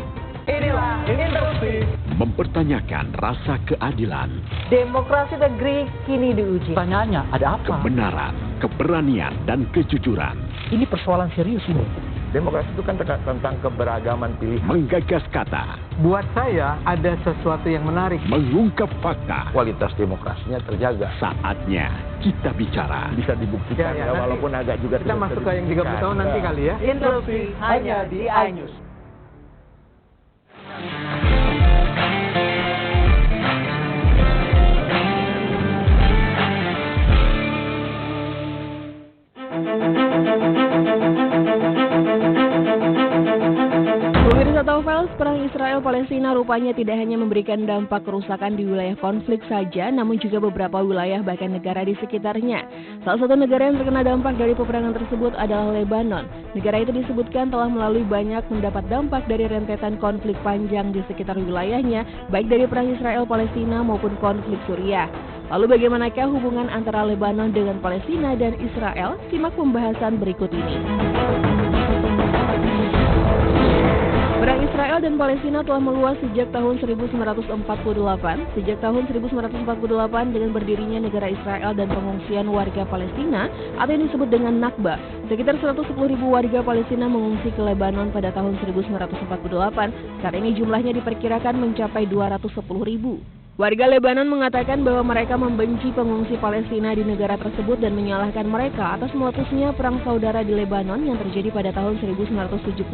Inilah Interview. Mempertanyakan rasa keadilan. Demokrasi negeri kini diuji. Pertanyaannya, ada apa? Kebenaran, keberanian, dan kejujuran. Ini persoalan serius ini. Demokrasi itu kan tentang keberagaman pilihan. Menggagas kata. Buat saya ada sesuatu yang menarik. Mengungkap fakta. Kualitas demokrasinya terjaga. Saatnya kita bicara. Bisa dibuktikan ya walaupun agak juga kita masuk ke yang 30 tahun nanti kali ya. Interview hanya di iNews. Pemirsa Taufels, perang Israel-Palestina rupanya tidak hanya memberikan dampak kerusakan di wilayah konflik saja, namun juga beberapa wilayah bahkan negara di sekitarnya. Salah satu negara yang terkena dampak dari peperangan tersebut adalah Lebanon. Negara itu disebutkan telah melalui banyak mendapat dampak dari rentetan konflik panjang di sekitar wilayahnya, baik dari perang Israel-Palestina maupun konflik Suriah. Lalu bagaimanakah hubungan antara Lebanon dengan Palestina dan Israel? Simak pembahasan berikut ini. Perang Israel dan Palestina telah meluas sejak tahun 1948. Sejak tahun 1948 dengan berdirinya negara Israel dan pengungsian warga Palestina atau yang disebut dengan Nakba. Sekitar 110.000 warga Palestina mengungsi ke Lebanon pada tahun 1948. Saat ini jumlahnya diperkirakan mencapai 210.000. Warga Lebanon mengatakan bahwa mereka membenci pengungsi Palestina di negara tersebut dan menyalahkan mereka atas meletusnya perang saudara di Lebanon yang terjadi pada tahun 1975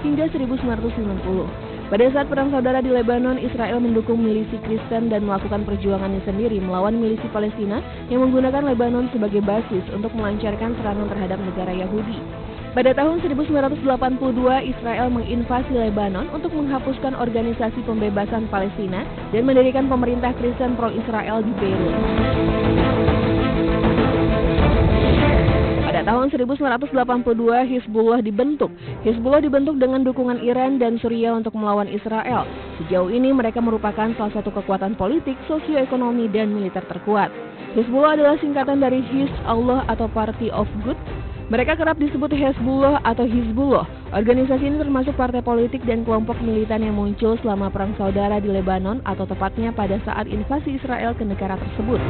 hingga 1990. Pada saat perang saudara di Lebanon, Israel mendukung milisi Kristen dan melakukan perjuangannya sendiri melawan milisi Palestina yang menggunakan Lebanon sebagai basis untuk melancarkan serangan terhadap negara Yahudi. Pada tahun 1982, Israel menginvasi Lebanon untuk menghapuskan organisasi pembebasan Palestina dan mendirikan pemerintah Kristen pro-Israel di Beirut. Pada tahun 1982, Hizbullah dibentuk. Hizbullah dibentuk dengan dukungan Iran dan Suriah untuk melawan Israel. Sejauh ini mereka merupakan salah satu kekuatan politik, sosioekonomi, dan militer terkuat. Hizbullah adalah singkatan dari Hizb Allah atau Party of Good. Mereka kerap disebut Hezbollah atau Hizbullah. Organisasi ini termasuk partai politik dan kelompok militan yang muncul selama perang saudara di Lebanon atau tepatnya pada saat invasi Israel ke negara tersebut.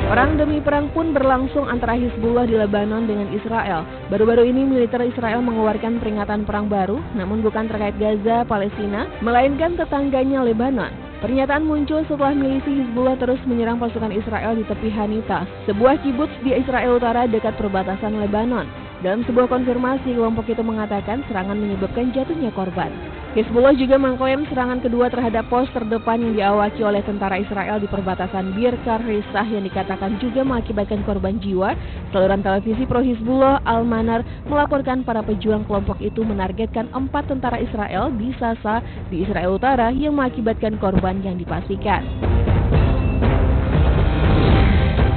Perang demi perang pun berlangsung antara Hizbullah di Lebanon dengan Israel. Baru-baru ini militer Israel mengeluarkan peringatan perang baru, namun bukan terkait Gaza, Palestina, melainkan tetangganya Lebanon. Pernyataan muncul setelah milisi Hizbullah terus menyerang pasukan Israel di tepi Hanita, sebuah kibuts di Israel Utara dekat perbatasan Lebanon. Dalam sebuah konfirmasi, kelompok itu mengatakan serangan menyebabkan jatuhnya korban. Hizbullah juga mengklaim serangan kedua terhadap pos terdepan yang diawaki oleh tentara Israel di perbatasan Bir Karisah yang dikatakan juga mengakibatkan korban jiwa. Saluran televisi pro Hizbullah Al-Manar melaporkan para pejuang kelompok itu menargetkan 4 tentara Israel di Sasa di Israel Utara yang mengakibatkan korban yang dipastikan.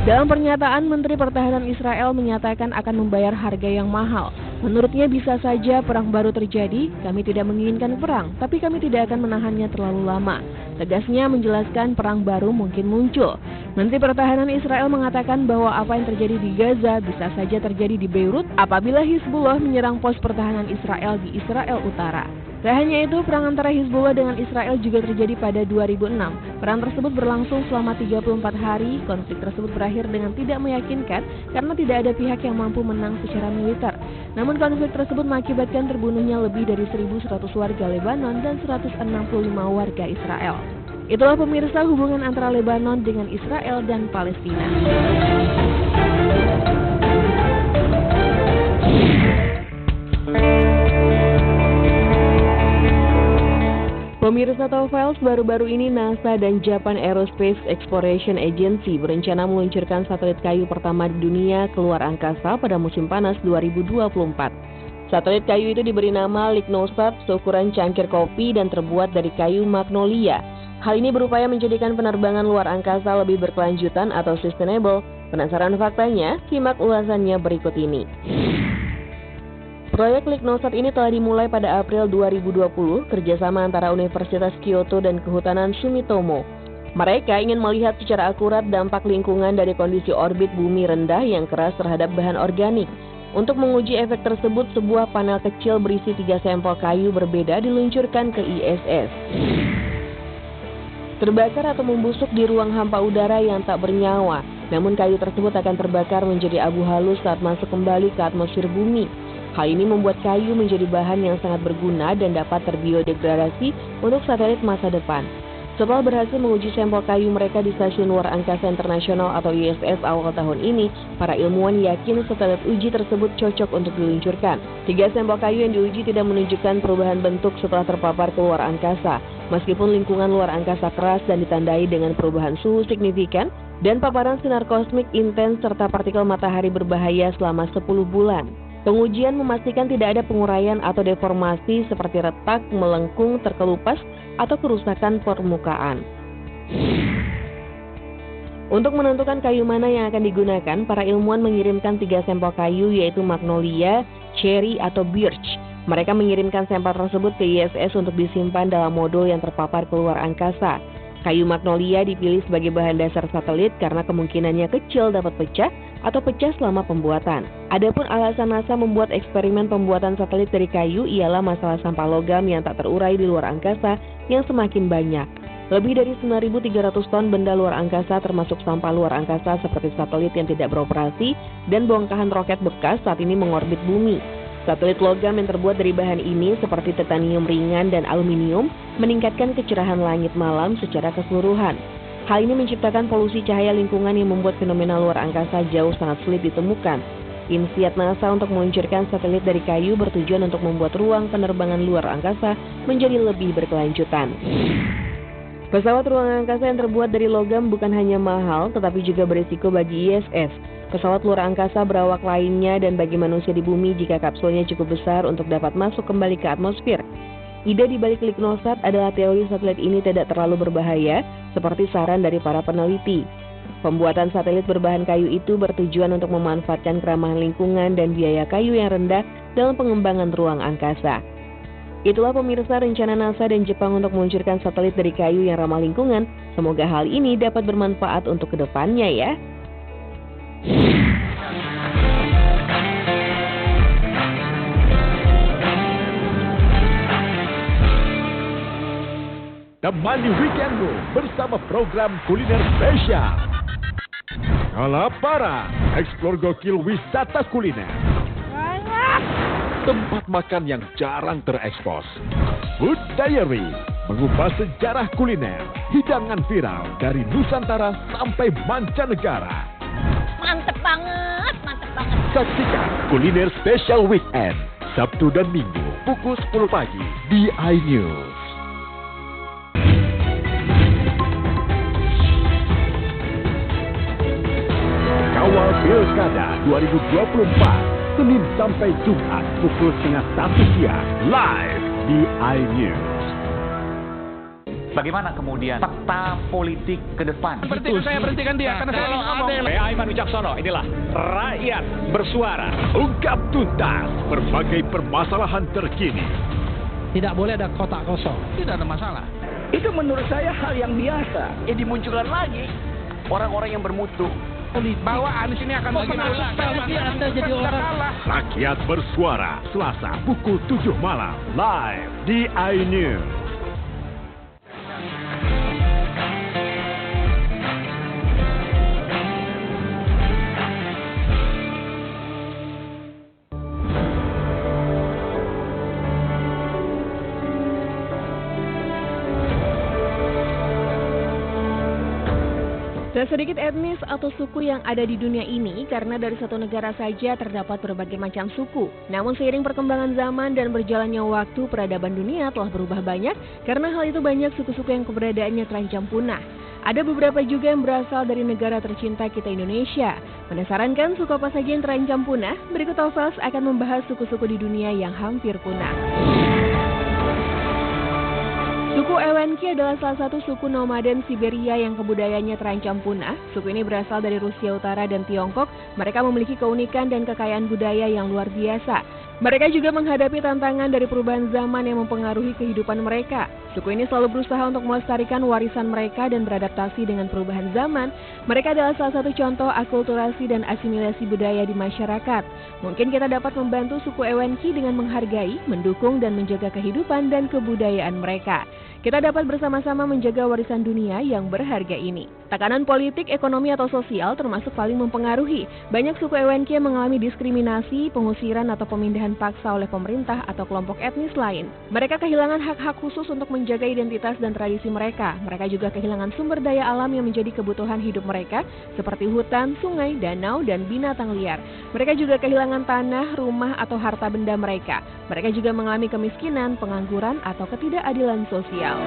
Dalam pernyataan, Menteri Pertahanan Israel menyatakan akan membayar harga yang mahal. Menurutnya bisa saja perang baru terjadi, kami tidak menginginkan perang, tapi kami tidak akan menahannya terlalu lama. Tegasnya menjelaskan perang baru mungkin muncul. Menteri Pertahanan Israel mengatakan bahwa apa yang terjadi di Gaza bisa saja terjadi di Beirut apabila Hizbullah menyerang pos pertahanan Israel di Israel Utara. Tak hanya itu, perang antara Hizbullah dengan Israel juga terjadi pada 2006. Perang tersebut berlangsung selama 34 hari. Konflik tersebut berakhir dengan tidak meyakinkan karena tidak ada pihak yang mampu menang secara militer. Namun konflik tersebut mengakibatkan terbunuhnya lebih dari 1.100 warga Lebanon dan 165 warga Israel. Itulah pemirsa hubungan antara Lebanon dengan Israel dan Palestina. Pemirsa Top Files, baru-baru ini NASA dan Japan Aerospace Exploration Agency berencana meluncurkan satelit kayu pertama di dunia keluar angkasa pada musim panas 2024. Satelit kayu itu diberi nama Lignosat, seukuran cangkir kopi dan terbuat dari kayu magnolia. Hal ini berupaya menjadikan penerbangan luar angkasa lebih berkelanjutan atau sustainable. Penasaran faktanya? Simak ulasannya berikut ini. Proyek Lignosat ini telah dimulai pada April 2020 kerjasama antara Universitas Kyoto dan Kehutanan Sumitomo. Mereka ingin melihat secara akurat dampak lingkungan dari kondisi orbit bumi rendah yang keras terhadap bahan organik. Untuk menguji efek tersebut, sebuah panel kecil berisi 3 sampel kayu berbeda diluncurkan ke ISS. Terbakar atau membusuk di ruang hampa udara yang tak bernyawa, namun kayu tersebut akan terbakar menjadi abu halus saat masuk kembali ke atmosfer bumi. Hal ini membuat kayu menjadi bahan yang sangat berguna dan dapat terbiodegradasi untuk satelit masa depan. Setelah berhasil menguji sampel kayu mereka di Stasiun Luar Angkasa Internasional atau ISS awal tahun ini, para ilmuwan yakin satelit uji tersebut cocok untuk diluncurkan. 3 sampel kayu yang diuji tidak menunjukkan perubahan bentuk setelah terpapar ke luar angkasa, meskipun lingkungan luar angkasa keras dan ditandai dengan perubahan suhu signifikan dan paparan sinar kosmik intens serta partikel matahari berbahaya selama 10 bulan. Pengujian memastikan tidak ada penguraian atau deformasi seperti retak, melengkung, terkelupas, atau kerusakan permukaan. Untuk menentukan kayu mana yang akan digunakan, para ilmuwan mengirimkan 3 sampel kayu yaitu magnolia, cherry, atau birch. Mereka mengirimkan sampel tersebut ke ISS untuk disimpan dalam modul yang terpapar keluar angkasa. Kayu magnolia dipilih sebagai bahan dasar satelit karena kemungkinannya kecil dapat pecah atau pecah selama pembuatan. Adapun alasan NASA membuat eksperimen pembuatan satelit dari kayu ialah masalah sampah logam yang tak terurai di luar angkasa yang semakin banyak. Lebih dari 9.300 ton benda luar angkasa termasuk sampah luar angkasa seperti satelit yang tidak beroperasi dan bongkahan roket bekas saat ini mengorbit bumi. Satelit logam yang terbuat dari bahan ini seperti titanium ringan dan aluminium meningkatkan kecerahan langit malam secara keseluruhan. Hal ini menciptakan polusi cahaya lingkungan yang membuat fenomena luar angkasa jauh sangat sulit ditemukan. Insiat NASA untuk meluncurkan satelit dari kayu bertujuan untuk membuat ruang penerbangan luar angkasa menjadi lebih berkelanjutan. Pesawat ruang angkasa yang terbuat dari logam bukan hanya mahal, tetapi juga berisiko bagi ISS. Pesawat luar angkasa berawak lainnya dan bagi manusia di bumi jika kapsulnya cukup besar untuk dapat masuk kembali ke atmosfer. Ide di balik Lignosat adalah teori satelit ini tidak terlalu berbahaya, seperti saran dari para peneliti. Pembuatan satelit berbahan kayu itu bertujuan untuk memanfaatkan keramahan lingkungan dan biaya kayu yang rendah dalam pengembangan ruang angkasa. Itulah pemirsa rencana NASA dan Jepang untuk meluncurkan satelit dari kayu yang ramah lingkungan. Semoga hal ini dapat bermanfaat untuk kedepannya ya. Temani weekendmu bersama program kuliner spesial. Kalapara, eksplor gokil wisata kuliner. Tempat makan yang jarang terekspos. Food Diary, mengupas sejarah kuliner, hidangan viral dari Nusantara sampai mancanegara. Mantep banget, mantep banget. Saksikan kuliner spesial weekend, Sabtu dan Minggu, pukul 10 pagi di iNews. Kawal Pilkada 2024, Senin sampai Jumat pukul 12:30 siang, live di iNews. Bagaimana kemudian peta politik ke depan? Berhentikan dia, karena saya ingin ngomong. Saya Aiman Wicaksono, inilah Rakyat Bersuara. Ungkap tuntas berbagai permasalahan terkini. Tidak boleh ada kotak kosong. Tidak ada masalah. Itu menurut saya hal yang biasa. Dimunculkan lagi orang-orang yang bermutu. Bahwa Anies ini akan Anda jadi orang. Rakyat Bersuara, Selasa pukul 7 malam, live di iNews. Tak sedikit etnis atau suku yang ada di dunia ini karena dari satu negara saja terdapat berbagai macam suku. Namun seiring perkembangan zaman dan berjalannya waktu, peradaban dunia telah berubah banyak karena hal itu banyak suku-suku yang keberadaannya terancam punah. Ada beberapa juga yang berasal dari negara tercinta kita Indonesia. Penasaran kan suku apa saja yang terancam punah? Berikut Alfas akan membahas suku-suku di dunia yang hampir punah. Suku Ewenki adalah salah satu suku nomaden Siberia yang kebudayaannya terancam punah. Suku ini berasal dari Rusia Utara dan Tiongkok. Mereka memiliki keunikan dan kekayaan budaya yang luar biasa. Mereka juga menghadapi tantangan dari perubahan zaman yang mempengaruhi kehidupan mereka. Suku ini selalu berusaha untuk melestarikan warisan mereka dan beradaptasi dengan perubahan zaman. Mereka adalah salah satu contoh akulturasi dan asimilasi budaya di masyarakat. Mungkin kita dapat membantu suku Ewenki dengan menghargai, mendukung, dan menjaga kehidupan dan kebudayaan mereka. Kita dapat bersama-sama menjaga warisan dunia yang berharga ini. Tekanan politik, ekonomi, atau sosial termasuk paling mempengaruhi. Banyak suku Ewenki yang mengalami diskriminasi, pengusiran, atau pemindahan paksa oleh pemerintah atau kelompok etnis lain. Mereka kehilangan hak-hak khusus untuk menjaga identitas dan tradisi mereka. Mereka juga kehilangan sumber daya alam yang menjadi kebutuhan hidup mereka, seperti hutan, sungai, danau, dan binatang liar. Mereka juga kehilangan tanah, rumah, atau harta benda mereka. Mereka juga mengalami kemiskinan, pengangguran, atau ketidakadilan sosial.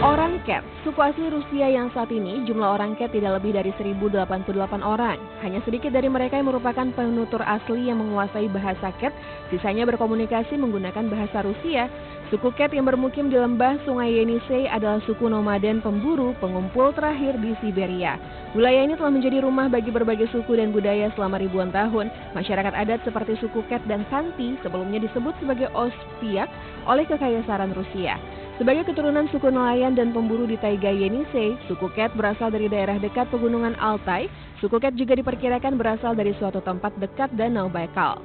Orang Ket, suku asli Rusia yang saat ini jumlah orang Ket tidak lebih dari 1088 orang. Hanya sedikit dari mereka yang merupakan penutur asli yang menguasai bahasa Ket, sisanya berkomunikasi menggunakan bahasa Rusia. Suku Ket yang bermukim di lembah Sungai Yenisei adalah suku nomaden pemburu pengumpul terakhir di Siberia. Wilayah ini telah menjadi rumah bagi berbagai suku dan budaya selama ribuan tahun. Masyarakat adat seperti suku Ket dan Khanty sebelumnya disebut sebagai Ostiak oleh Kekaisaran Rusia. Sebagai keturunan suku nelayan dan pemburu di Taiga Yenisei, suku Ket berasal dari daerah dekat pegunungan Altai. Suku Ket juga diperkirakan berasal dari suatu tempat dekat Danau Baikal.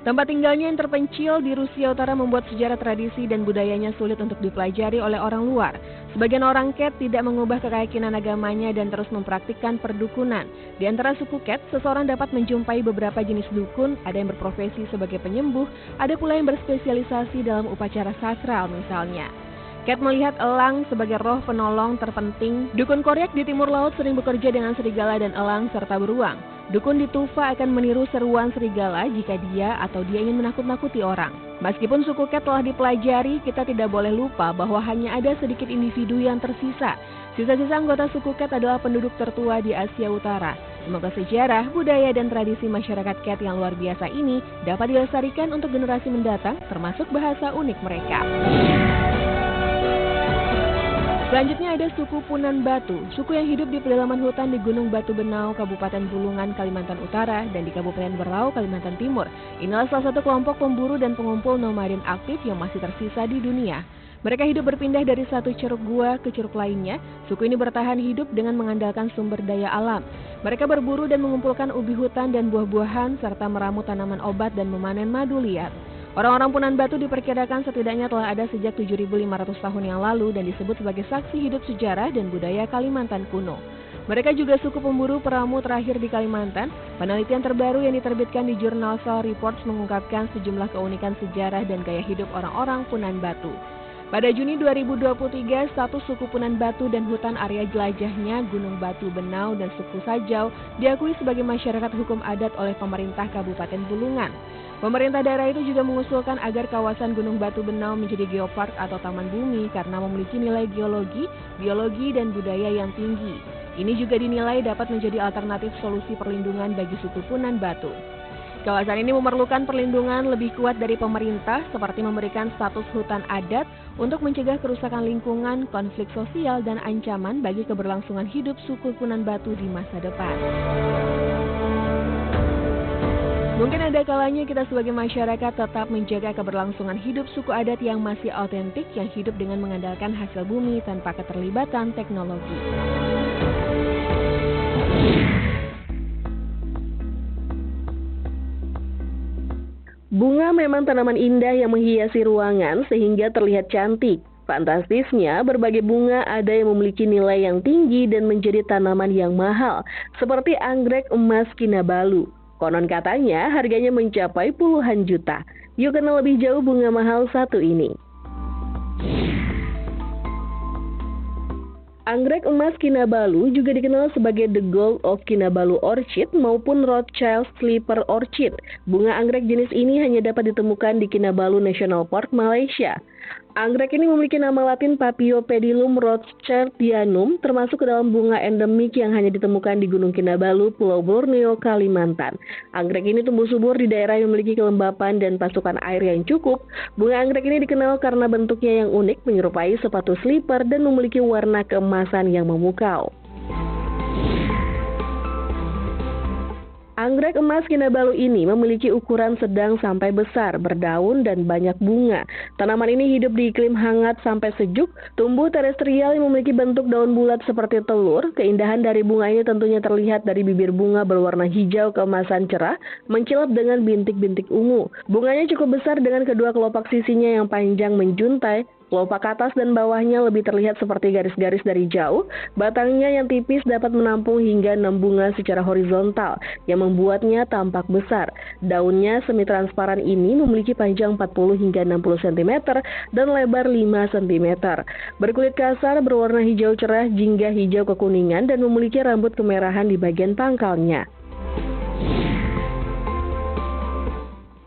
Tempat tinggalnya yang terpencil di Rusia Utara membuat sejarah tradisi dan budayanya sulit untuk dipelajari oleh orang luar. Sebagian orang Ket tidak mengubah keyakinan agamanya dan terus mempraktikkan perdukunan. Di antara suku Ket, seseorang dapat menjumpai beberapa jenis dukun, ada yang berprofesi sebagai penyembuh, ada pula yang berspesialisasi dalam upacara sakral misalnya. Ket melihat elang sebagai roh penolong terpenting. Dukun Koryak di timur laut sering bekerja dengan serigala dan elang serta beruang. Dukun di Tufa akan meniru seruan serigala jika dia atau dia ingin menakut-nakuti orang. Meskipun suku Ket telah dipelajari, kita tidak boleh lupa bahwa hanya ada sedikit individu yang tersisa. Sisa-sisa anggota suku Ket adalah penduduk tertua di Asia Utara. Semoga sejarah, budaya, dan tradisi masyarakat Ket yang luar biasa ini dapat dilestarikan untuk generasi mendatang, termasuk bahasa unik mereka. Selanjutnya ada suku Punan Batu, suku yang hidup di pedalaman hutan di Gunung Batu Benau, Kabupaten Bulungan, Kalimantan Utara, dan di Kabupaten Berau, Kalimantan Timur. Inilah salah satu kelompok pemburu dan pengumpul nomaden aktif yang masih tersisa di dunia. Mereka hidup berpindah dari satu ceruk gua ke ceruk lainnya. Suku ini bertahan hidup dengan mengandalkan sumber daya alam. Mereka berburu dan mengumpulkan ubi hutan dan buah-buahan, serta meramu tanaman obat dan memanen madu liar. Orang-orang Punan Batu diperkirakan setidaknya telah ada sejak 7.500 tahun yang lalu dan disebut sebagai saksi hidup sejarah dan budaya Kalimantan kuno. Mereka juga suku pemburu peramu terakhir di Kalimantan. Penelitian terbaru yang diterbitkan di jurnal Sal Reports mengungkapkan sejumlah keunikan sejarah dan gaya hidup orang-orang Punan Batu. Pada Juni 2023, status suku Punan Batu dan hutan area jelajahnya Gunung Batu Benau dan suku Sajau diakui sebagai masyarakat hukum adat oleh pemerintah Kabupaten Bulungan. Pemerintah daerah itu juga mengusulkan agar kawasan Gunung Batu Benau menjadi geopark atau taman bumi karena memiliki nilai geologi, biologi, dan budaya yang tinggi. Ini juga dinilai dapat menjadi alternatif solusi perlindungan bagi suku Punan Batu. Kawasan ini memerlukan perlindungan lebih kuat dari pemerintah seperti memberikan status hutan adat untuk mencegah kerusakan lingkungan, konflik sosial, dan ancaman bagi keberlangsungan hidup suku Punan Batu di masa depan. Mungkin ada kalanya kita sebagai masyarakat tetap menjaga keberlangsungan hidup suku adat yang masih autentik, yang hidup dengan mengandalkan hasil bumi tanpa keterlibatan teknologi. Bunga memang tanaman indah yang menghiasi ruangan sehingga terlihat cantik. Fantastisnya, berbagai bunga ada yang memiliki nilai yang tinggi dan menjadi tanaman yang mahal, seperti anggrek emas Kinabalu. Konon katanya harganya mencapai puluhan juta. Yuk kenal lebih jauh bunga mahal satu ini. Anggrek emas Kinabalu juga dikenal sebagai the gold of Kinabalu orchid maupun Rothschild sleeper orchid. Bunga anggrek jenis ini hanya dapat ditemukan di Kinabalu National Park, Malaysia. Anggrek ini memiliki nama latin Paphiopedilum rothschildianum, termasuk ke dalam bunga endemik yang hanya ditemukan di Gunung Kinabalu, Pulau Borneo, Kalimantan. Anggrek ini tumbuh subur di daerah yang memiliki kelembapan dan pasokan air yang cukup. Bunga anggrek ini dikenal karena bentuknya yang unik, menyerupai sepatu slipper dan memiliki warna keemasan yang memukau. Anggrek emas Kinabalu ini memiliki ukuran sedang sampai besar, berdaun dan banyak bunga. Tanaman ini hidup di iklim hangat sampai sejuk, tumbuh terestrial yang memiliki bentuk daun bulat seperti telur. Keindahan dari bunga ini tentunya terlihat dari bibir bunga berwarna hijau keemasan cerah, mencilap dengan bintik-bintik ungu. Bunganya cukup besar dengan kedua kelopak sisinya yang panjang menjuntai. Kelopak atas dan bawahnya lebih terlihat seperti garis-garis dari jauh. Batangnya yang tipis dapat menampung hingga 6 bunga secara horizontal yang membuatnya tampak besar. Daunnya semi-transparan ini memiliki panjang 40 hingga 60 cm dan lebar 5 cm. Berkulit kasar, berwarna hijau cerah hingga hijau kekuningan dan memiliki rambut kemerahan di bagian pangkalnya.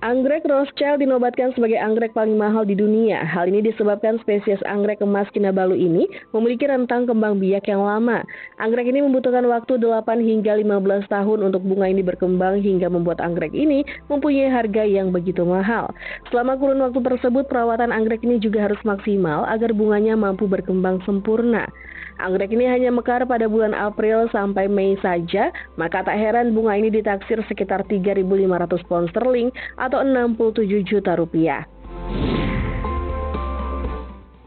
Anggrek Rothschild dinobatkan sebagai anggrek paling mahal di dunia. Hal ini disebabkan spesies anggrek emas Kinabalu ini memiliki rentang kembang biak yang lama. Anggrek ini membutuhkan waktu 8 hingga 15 tahun untuk bunga ini berkembang hingga membuat anggrek ini mempunyai harga yang begitu mahal. Selama kurun waktu tersebut, perawatan anggrek ini juga harus maksimal agar bunganya mampu berkembang sempurna. Anggrek ini hanya mekar pada bulan April sampai Mei saja, maka tak heran bunga ini ditaksir sekitar 3.500 pound sterling atau 67 juta rupiah.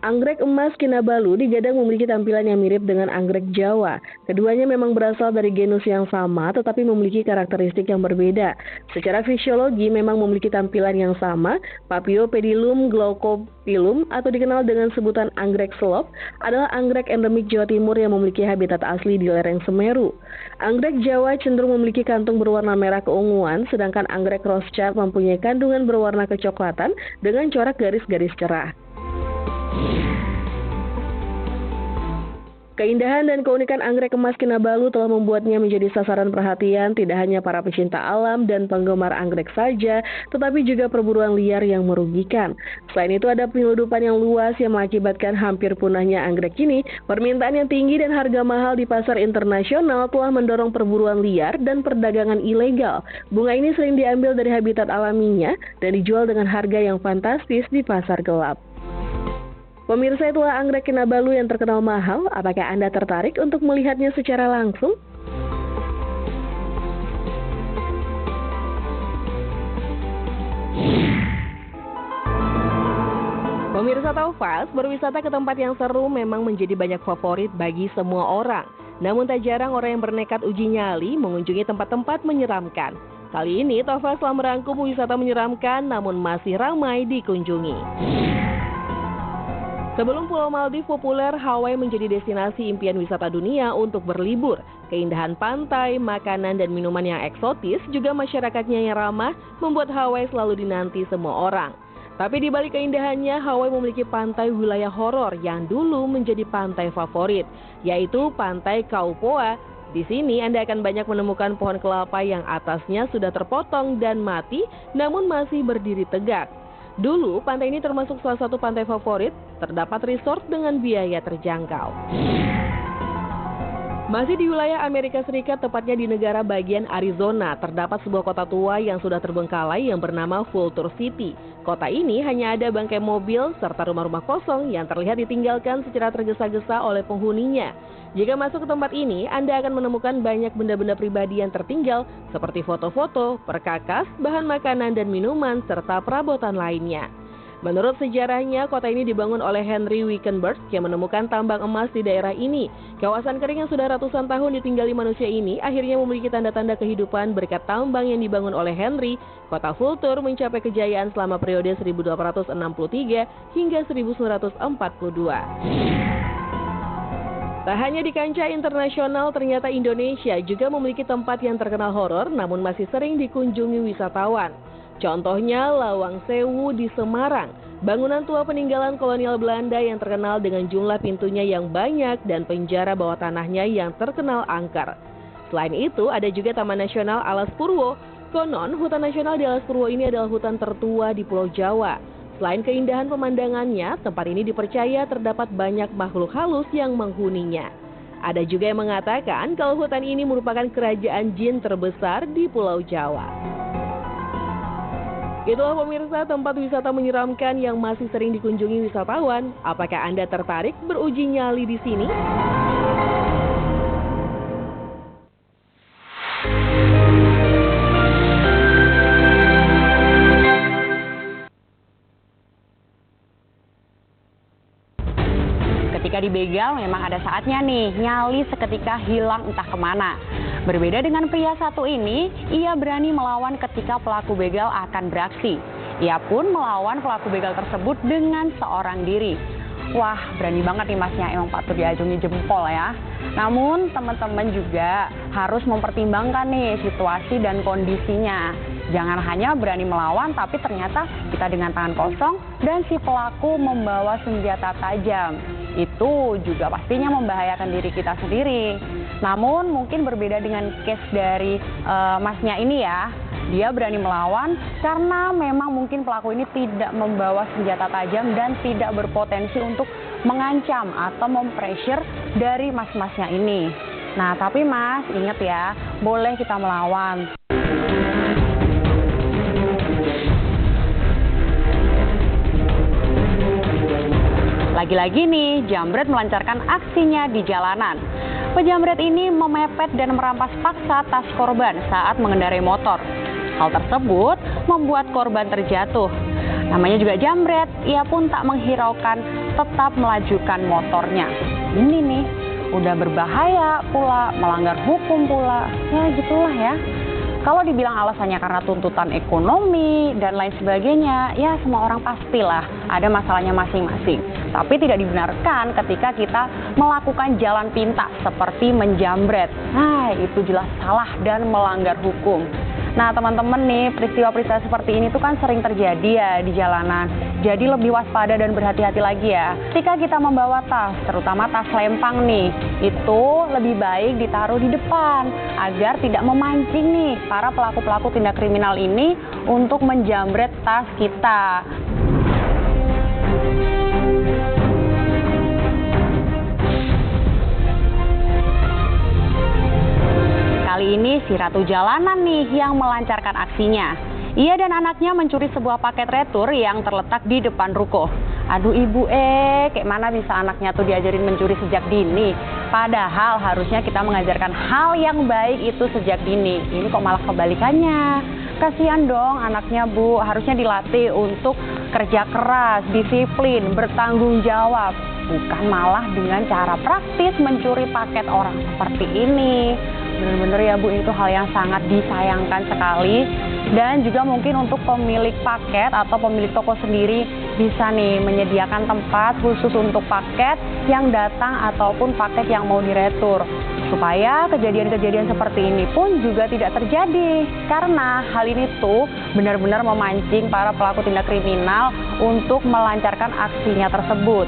Anggrek emas Kinabalu digadang memiliki tampilan yang mirip dengan anggrek Jawa. Keduanya memang berasal dari genus yang sama tetapi memiliki karakteristik yang berbeda. Secara fisiologi memang memiliki tampilan yang sama. Paphiopedilum glaucopilum atau dikenal dengan sebutan anggrek selop adalah anggrek endemik Jawa Timur yang memiliki habitat asli di lereng Semeru. Anggrek Jawa cenderung memiliki kantung berwarna merah keunguan, sedangkan anggrek Rothschild mempunyai kandungan berwarna kecoklatan dengan corak garis-garis cerah. Keindahan dan keunikan anggrek emas Kinabalu telah membuatnya menjadi sasaran perhatian tidak hanya para pecinta alam dan penggemar anggrek saja, tetapi juga perburuan liar yang merugikan. Selain itu ada penyeludupan yang luas yang mengakibatkan hampir punahnya anggrek ini. Permintaan yang tinggi dan harga mahal di pasar internasional telah mendorong perburuan liar dan perdagangan ilegal. Bunga ini sering diambil dari habitat alaminya dan dijual dengan harga yang fantastis di pasar gelap. Pemirsa, itulah anggrek Kinabalu yang terkenal mahal. Apakah Anda tertarik untuk melihatnya secara langsung? Pemirsa tahu Fast, berwisata ke tempat yang seru memang menjadi banyak favorit bagi semua orang. Namun tak jarang orang yang bernekat uji nyali mengunjungi tempat-tempat menyeramkan. Kali ini Tofas telah merangkum wisata menyeramkan namun masih ramai dikunjungi. Sebelum Pulau Maldives populer, Hawaii menjadi destinasi impian wisata dunia untuk berlibur. Keindahan pantai, makanan, dan minuman yang eksotis, juga masyarakatnya yang ramah, membuat Hawaii selalu dinanti semua orang. Tapi di balik keindahannya, Hawaii memiliki pantai wilayah horor yang dulu menjadi pantai favorit, yaitu Pantai Kaupoa. Di sini Anda akan banyak menemukan pohon kelapa yang atasnya sudah terpotong dan mati, namun masih berdiri tegak. Dulu, pantai ini termasuk salah satu pantai favorit, terdapat resort dengan biaya terjangkau. Masih di wilayah Amerika Serikat, tepatnya di negara bagian Arizona, terdapat sebuah kota tua yang sudah terbengkalai yang bernama Vulture City. Kota ini hanya ada bangkai mobil serta rumah-rumah kosong yang terlihat ditinggalkan secara tergesa-gesa oleh penghuninya. Jika masuk ke tempat ini, Anda akan menemukan banyak benda-benda pribadi yang tertinggal seperti foto-foto, perkakas, bahan makanan dan minuman, serta perabotan lainnya. Menurut sejarahnya, kota ini dibangun oleh Henry Wickenburg yang menemukan tambang emas di daerah ini. Kawasan kering yang sudah ratusan tahun ditinggali manusia ini akhirnya memiliki tanda-tanda kehidupan berkat tambang yang dibangun oleh Henry. Kota Vulture mencapai kejayaan selama periode 1263 hingga 1942. Tak hanya di kancah internasional, ternyata Indonesia juga memiliki tempat yang terkenal horor namun masih sering dikunjungi wisatawan. Contohnya Lawang Sewu di Semarang, bangunan tua peninggalan kolonial Belanda yang terkenal dengan jumlah pintunya yang banyak dan penjara bawah tanahnya yang terkenal angker. Selain itu, ada juga Taman Nasional Alas Purwo. Konon, hutan nasional di Alas Purwo ini adalah hutan tertua di Pulau Jawa. Selain keindahan pemandangannya, tempat ini dipercaya terdapat banyak makhluk halus yang menghuninya. Ada juga yang mengatakan kalau hutan ini merupakan kerajaan jin terbesar di Pulau Jawa. Itulah pemirsa tempat wisata menyeramkan yang masih sering dikunjungi wisatawan. Apakah Anda tertarik beruji nyali di sini? Ketika dibegal memang ada saatnya nih, nyali seketika hilang entah kemana. Berbeda dengan pria satu ini, ia berani melawan ketika pelaku begal akan beraksi. Ia pun melawan pelaku begal tersebut dengan seorang diri. Wah, berani banget nih masnya, emang patut diacungi jempol ya. Namun teman-teman juga harus mempertimbangkan nih situasi dan kondisinya. Jangan hanya berani melawan tapi ternyata kita dengan tangan kosong dan si pelaku membawa senjata tajam. Itu juga pastinya membahayakan diri kita sendiri. Namun mungkin berbeda dengan case dari masnya ini ya. Dia berani melawan karena memang mungkin pelaku ini tidak membawa senjata tajam dan tidak berpotensi untuk mengancam atau mempressure dari mas-masnya ini. Nah, tapi mas, ingat ya, boleh kita melawan. Lagi-lagi nih, jambret melancarkan aksinya di jalanan. Pejamret ini memepet dan merampas paksa tas korban saat mengendarai motor. Hal tersebut membuat korban terjatuh. Namanya juga jambret, ia pun tak menghiraukan, tetap melajukan motornya. Ini nih, udah berbahaya pula, melanggar hukum pula. Ya gitulah ya. Kalau dibilang alasannya karena tuntutan ekonomi dan lain sebagainya, ya semua orang pastilah ada masalahnya masing-masing. Tapi tidak dibenarkan ketika kita melakukan jalan pintas seperti menjambret. Nah, itu jelas salah dan melanggar hukum. Nah, teman-teman nih, peristiwa-peristiwa seperti ini tuh kan sering terjadi ya di jalanan. Jadi lebih waspada dan berhati-hati lagi ya. Ketika kita membawa tas, terutama tas lempang nih, itu lebih baik ditaruh di depan agar tidak memancing nih para pelaku-pelaku tindak kriminal ini untuk menjamret tas kita. Kali ini si ratu jalanan nih yang melancarkan aksinya. Ia dan anaknya mencuri sebuah paket retur yang terletak di depan ruko. Aduh ibu kayak mana bisa anaknya tuh diajarin mencuri sejak dini. Padahal harusnya kita mengajarkan hal yang baik itu sejak dini. Ini kok malah kebalikannya. Kasihan dong anaknya bu, harusnya dilatih untuk kerja keras, disiplin, bertanggung jawab. Bukan malah dengan cara praktis mencuri paket orang seperti ini. Bener-bener ya bu, itu hal yang sangat disayangkan sekali. Dan juga mungkin untuk pemilik paket atau pemilik toko sendiri bisa nih menyediakan tempat khusus untuk paket yang datang ataupun paket yang mau diretur. Supaya kejadian-kejadian seperti ini pun juga tidak terjadi. Karena hal ini tuh benar-benar memancing para pelaku tindak kriminal untuk melancarkan aksinya tersebut.